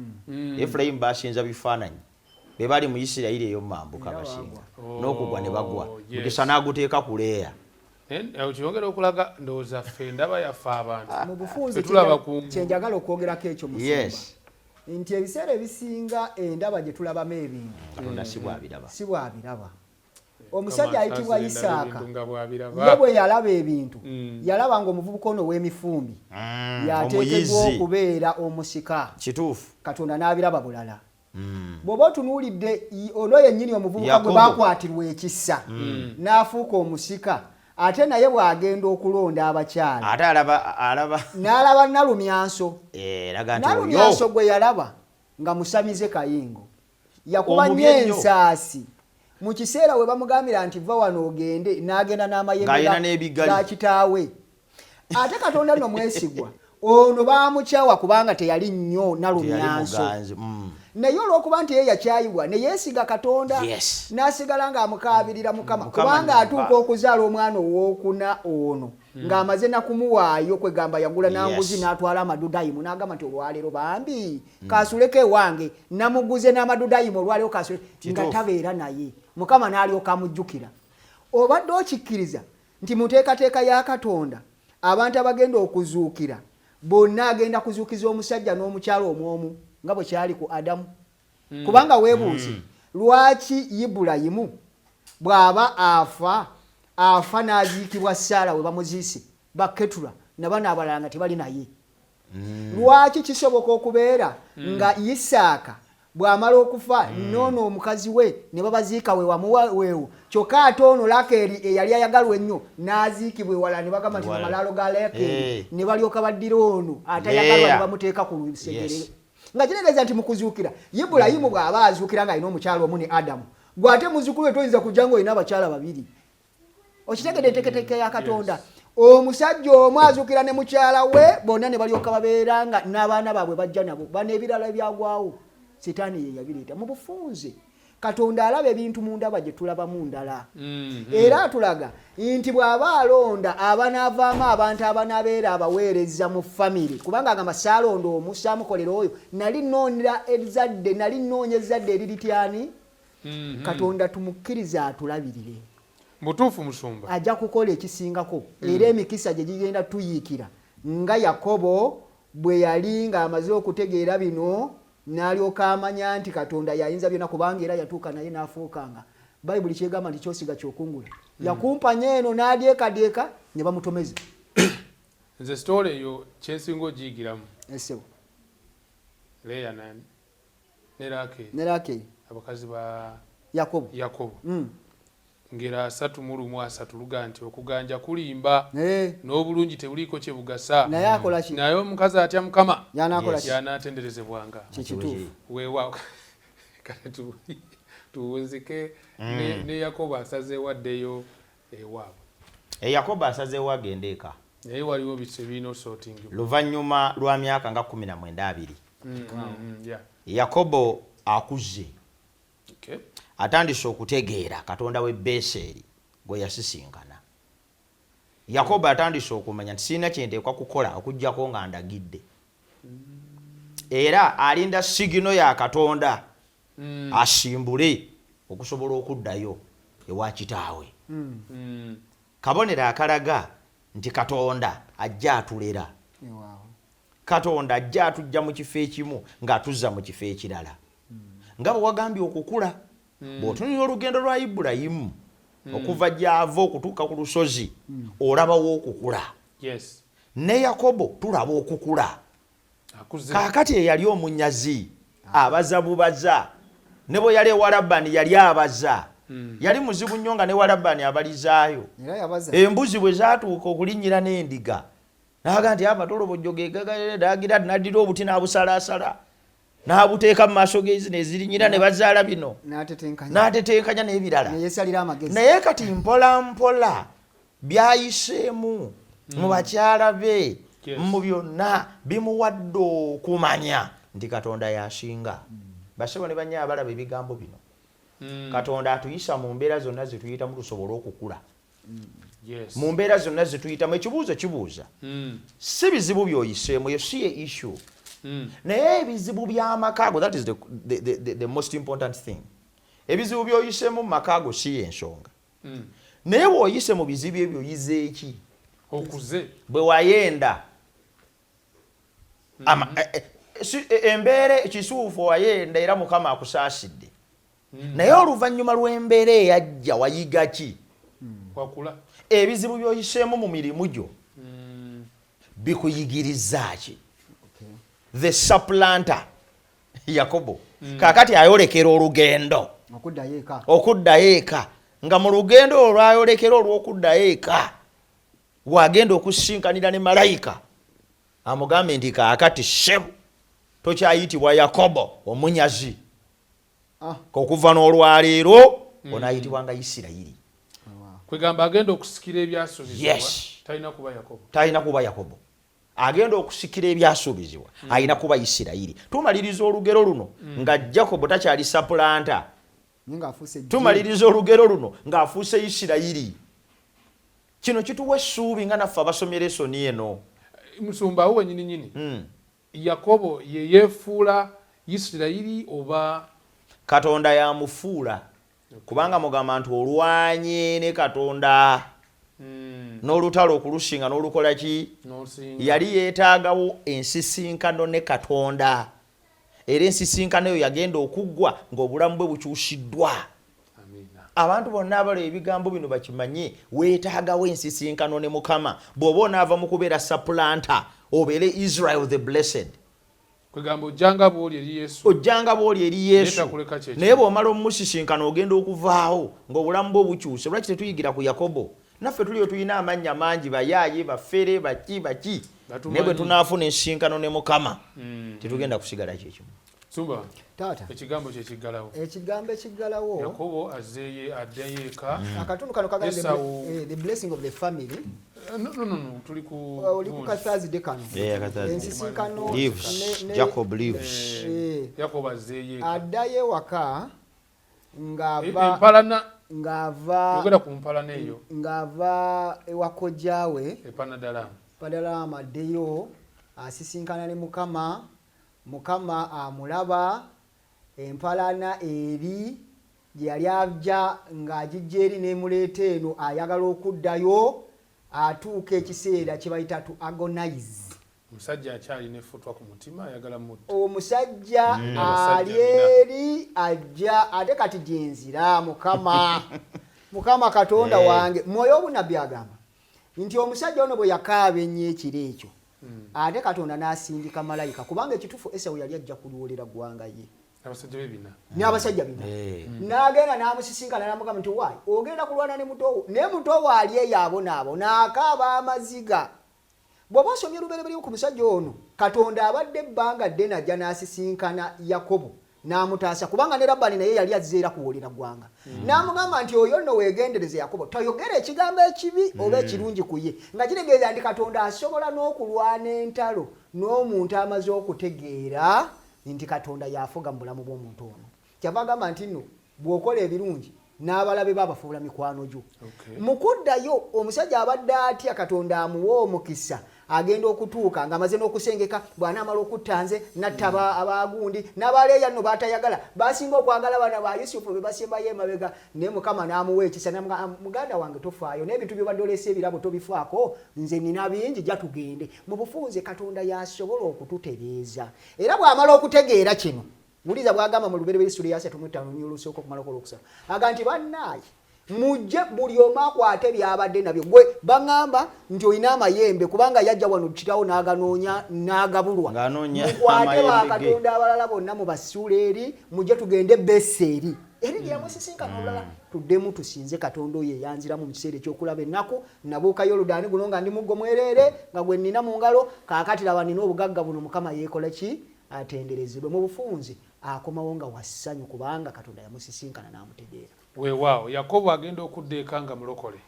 Efulayimu basinza bifaananyi, be bali mu Isirayiri eyo mambuka basinga n'okugwa ne bagwa. Mukisa n'aguteeka ku Leeya. Kyongera okulaga ndowooza ffe ndaba yaffe abantu mu bufunze kyenjagala okwogerako ekyo Musumba nti ebiseera ebisinga endaba gye tulabamu ebintu Katonda si bw'abiraba. Omusajja ayitibwa Isaaka ye bwe yalaba ebintu yalaba ng'omuvubuka ono w'emifumbi yateekeddwa okubeera omusika. Kituufu. Katonda n'abiraba bulala. Bw'oba otunuulidde ono yennyini omuvubuka gwe baakwatirwa ekissa n'afuuka omusika, ate naye bw'agenda okulonda abakyala ate n'alaba Nalumyanso. Nalumyanso gwe yalaba nga musamize kayingo, yakuba nnyo ensaasi. Mu kiseera we bamugambira nti va wano ogende, n'agenda n'amayembe ga kitaawe. Ate Katonda nno mwesigwa, ono baamukyawa kubanga teyali nnyo Nalumyanso. Naye olw'okuba nti ye yakyayibwa ne yeesiga Katonda, n'asigala ng'amukaabirira Mukama kubanga atuuka okuzaala omwana owookuna ono ng'amaze nakumuwaayo kwegamba yagula nanguzi n'atwala amadudayimu n'agamba nti olwaleero bambi kasuleke wange namuguze n'amadudayimu olwaleero kasuleke nga tabeera naye Mukama n'alyoka amujjukira. Obadde okikkiriza nti muteekateeka ya Katonda abantu abagenda okuzuukira bonna agenda kuzuukiza omusajja n'omukyala omwomu nga bwe kyali ku Adamu. Kubanga weebuuze lwaki Ibulayimu bw'aba afa n'aziikibwa Saara we bamuziise Baketula nabana abalala nga tebali naye. Lwaki kisoboka okubeera nga Isaaka bw'amala okufa noono omukazi we ne babaziika we wamuweewo kyokka ate ono Lakeri eyali ayagalwa ennyo n'aziikibwa ewala ne bagamba nti amalaalo ga Lakeri ne balyoka baddira ono atayagalwa ne bamuteeka ku lusegere. Nga kiregeeza nti mu kuzuukira Ibulayimu bw'aba azuukira ng'alina omukyala omu ne Adamu gw'ate muzzukulu we toyinza kujja ng'olina abakyala babiri. Okitegedde enteekateeka ya Katonda. Omusajja omu azuukira ne mukyala we bonna ne balyoka babeera nga n'abaana baabwe bajja nabo bano ebirala byagwawo Setaani ye yabireeta mu bufunze. Katonda alaba ebintu mu ndaba gye tulaba mu ndala. Era atulaga nti bw'aba alonda abanaavaamu abantu abanabeera abaweereza mu famire kubanga agamba saalonda omu saamukolera oyo nali nnoonera ezzadde nali nnoonya ezzadde erirityani. Katonda tumukkiriza atulabirire. Mutuufu musumba. Ajja kukola ekisingako era emikisa gye gigenda tuyiikira nga Yakobo bwe yali ng'amaze okutegeera bino n'alyoka amanya nti Katonda yayinza byonna kubanga era yatuuka naye n'afuukanga. Bayibuli kyegamba nti kyosiga kyokungula. Yakumpanya eno n'adyekadyeka ne bamutomeza. Nze story eyo kyensinga ogiyigiramu. Esebo. Leya nani? Ne Rakeri. Abakazi ba Yakobo. Ngera 3:3 luga nti okuganja kulimba n'obulungi tebuliko kye bugasa. Naye akola ki? Naye omukazi atya Mukama y'anaakola ki? Y'anaatenderezebwanga. Kituufu. Weewaawo kale tuwunzike ne Yakobo asazeewo addeyo ewaabwe. Yakobo asazeewo agenda eka. Naye waliwo bise bino sorting. Luvannyuma lwa myaka nga 12. Yakobo akuze. Okay. Atandise okutegeera Katonda we Beseri gwe yasisinkana. Yakobo atandise okumanya nti sina kyenteekwa kukola okujjako nga ndagidde. Era alinda sigino ya Katonda asimbule okusobola okuddayo ewa kitaawe. Kabonero akalaga nti Katonda ajja atulera. Katonda ajja atujja mu kifo ekimu ng'atuzza mu kifo ekirala. Nga bwe wagambye okukula bw'otunula olugendo lwa Ibulayimu okuva gy'ava okutuuka ku lusozi olabawo okukula. Ne Yakobo tulaba okukula. Kaakati eyali omunyazi abaza bubaza ne bwe yali ewa Labani yali abaza. Yali muzibu nnyo nga ne wa Labani abalizaayo. Embuzi bwe zaatuuka okulinnyira n'endiga n'aga nti amatolobojjo gegagira n'addira obuti n'abusalaasala n'abuteeka mu maaso g'ezi nezirinyira ne bazaala bino n'atetenkanya n'ebirala. Naye kati mpola mpola byayiseemu mu bakyala be mu byonna bimuwadde okumanya nti Katonda yasinga. Basebo ne bannyaa abalaba ebigambo bino. Katonda atuyisa mu mbeera zonna zetuyitamu tusobole okukula. Mu mbeera zonna zetuyitamu ekibuuzo kibuuza. Si bizibu by'oyiseemu, yo si ye issue. Naye ebizibu by'amakaago, that is the most important thing. Ebizibu by'oyiseemu mu makaago si ye ensonga. Naye bw'oyise mu bizibu ebyo oyize eki? Okuze. Bwe wayenda. Embeera ekisuufu wayenda era Mukama akusaasidde. Naye oluvannyuma lw'embeera eyajja wayiga ki? Wakula. Ebizibu by'oyiseemu mu mirimu gyo bikuyigiriza ki? The supplanter Yakobo kaakati ayolekera olugendo okuddayo eka nga mu lugendo olwayolekera olw'okuddayo eka wagenda okusinkanira ne malayika amugambe nti kaakati shebu tokyayitibwa Yakobo omunyazi okuva n'olwaleero onaayitibwanga Isirayiri. Kwegamba agenda okusikira ebyasuubizibwa. Talina kuba Yakobo. Agenda okusikira ebyasuubizibwa alina kuba Isirayiri. Tumaliriza olugero luno nga Yakobo takyali sapulanta. Tumaliriza olugero luno ng'afuuse Isirayiri. kino kituwa essuubi nga naffe abasomye Leesoni eno. Musumba awo nyini Yakobo ye yefuula Isirayiri oba Katonda yamufuula kubanga mugamba nti olwanye ne Katonda n'olutalo okulushinga n'olukola ki yali yeetaagawo ensisinkano ne Katonda era ensisinkano eyo yagenda okuggwa ng'obulamu bwe bukyusiddwa. Abantu bonna abala ebigambo bino bakimanye weetaagawo ensisinkano ne Mukama bw'oba onaava mu kubeera supplanter obeere Israel the blessed. Kwegamba ojjanga bw'oli eri Yesu. Ojjanga bw'oli eri Yesu. Naye bw'omala omusisinkano ogenda okuvaawo ng'obulamu bwo bukyuse. Lwaki tetuyigira ku Yakobo? Naffe tuliyo tulina amannya mangi bayaaye bafere baki. Naye bwe tunaafuna ensisinkano ne Mukama tetugenda kusigala kyekimu. Sumba. Taata. Ekigambo kye kiggalawo. Ekigambo ekiggalawo. Yakobo azzeeye addayo eka. Akatundu kano kagamba the blessing of the family. No. Tuli ku. Oli ku Thursday kano. Ensisinkano. Leaves. Jacob leaves. Yakobo azzeeye eka. Addayo waka ng'ava. Empalana. Ng'ava. Yogera ku mpalana eyo. Ng'ava ewakojjaawe. Epanadalamu addeyo asisinkana ne Mukama amulaba empalana eri gye yali ajja ng'agijja eri n'emuleeta eno ayagala okuddayo atuuka ekiseera kye bayita to agonize. Omusajja akyalina effutwa ku mutima ayagala mutta. Omusajja ali eri ajja ate kati gyenzira Mukama Katonda wange mwoyo obunabbi agamba nti omusajja ono bwe yakaaba ennyo ekiro ekyo ate Katonda n'asindika malayika kubanga ekitufu Esawu yali ajja kulwolera ggwanga ye. Abasajja bina n'agenda n'amusisinkana n'amugamba nti waayi ogenda kulwana ne mutowo naye mutowo ali eyo abonaabona akaaba amaziga. Bw'oba osomye olubereberye ku musajja ono Katonda abadde ebbanga ddene ajja n'asisinkana Yakobo n'amutaasa kubanga ne Labani naye yali azzeera kuwolera ggwanga. N'amugamba nti oyo nno weegendereze Yakobo toyogera ekigambo ekibi oba ekirungi ku ye nga kitegeeza nti Katonda asobola n'okulwana entalo n'omuntu amaze okutegeera nti Katonda yafuga mu bulamu bw'omuntu ono. Kyava agamba nti nno bw'okola ebirungi n'abalabe babafuula mikwano gyo. Mu kuddayo omusajja abadde atya Katonda amuwa omukisa agenda okutuuka ng'amaze n'okusengeka bw'anaamala okuttanze nattaba abagundi n'abaleeya nno baatayagala basinga okwagala bana ba Yusufu be basembayo emabega naye Mukama n'amuwa ekisa muganda wange tofaayo n'ebintu by'obadde oleese ebirabo tobifaako nze nina bingi jja tugende mu bufunze Katonda yasobola okututereeza era bw'amala okutegeera kino muliza bwagamba mu lubereberye Sura ya 3 olusooko okumala okusatu aga nti bannaaye mujje buli omu akwate byabadde nabyo gwe baŋŋamba nti olina amayembe kubanga yajja wano kitawo n'aganoonya n'agabulwa mukwate bakatonda abalala bonna mubasuula eri mujje tugende Beseri eri gye yamusisinkana olulala tuddemu tusinze Katonda oyo eyanziramu mu kiseera ekyokulaba ennaku nabuuka Yoludaani guno nga ndi muggo mwereere nga gwe nnina mu ngalo kaakati laba nina obugagga buno Mukama yeekola ki atenderezebwe mu bufunze akomawo nga wassanyu kubanga Katonda yamusisinkana n'amutegeera. Weewaawo Yakobo agenda okuddeeka nga mulokole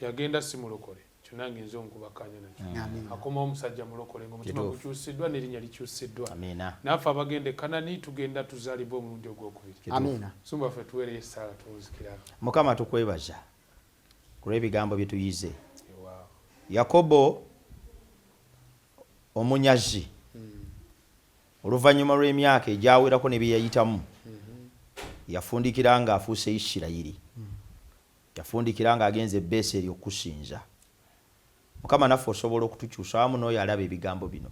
yagenda si mulokole kyonna ngenze omukubakanya nakyo akomawo omusajja mulokole ng'omutima gukyusiddwa n'erinnya likyusiddwa naffe abagenda Kanani tugenda tuzaalibwa omulundi ogwokubiri. Sumba ffe tuweereyo essaala tuwuzikira. Mukama tukwebaza ku lw'ebigambo bye tuyize. Yakobo omunyazi oluvannyuma lw'emyaka egyawerako ne bye yayitamu yafundikira nga afuuse Isirayiri yafundikira nga agenze Beseri okusinza. Mukama naffe osobola okutukyusa wamu n'oyo alaba ebigambo bino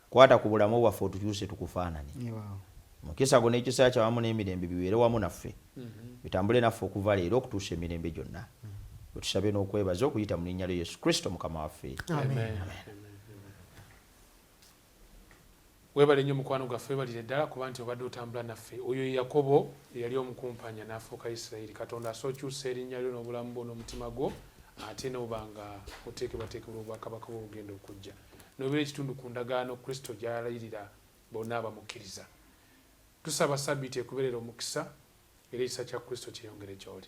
kwata ku bulamu bwaffe otukyuse tukufaanane. Mukisa go n'ekisa kyawamu n'emirembe bibeere wamu naffe bitambule naffe okuva leero okutuusa emirembe gyonna. Otusabe n'okwebaza okuyita mu linnya lya Yesu Kristo Mukama waffe. Amen. Webale nnyo mukwano gwaffe webalire ddala kuba nti obadde otambula naffe. Oyo Yakobo eyali omukumpanya n'afuuka Isirayiri. Katonda asookyusa erinnya lyo n'obulamu bwo n'omutima gwo ate n'oba nga oteekebwateekebwa obwakabaka bwe bugenda okujja n'obeera ekitundu ku ndagaano Kristo gy'alayirira bonna abamukkiriza. Tusaba Ssabbiiti ekubeerera omukisa era ekisa kya Kristo kyeyongere gy'oli.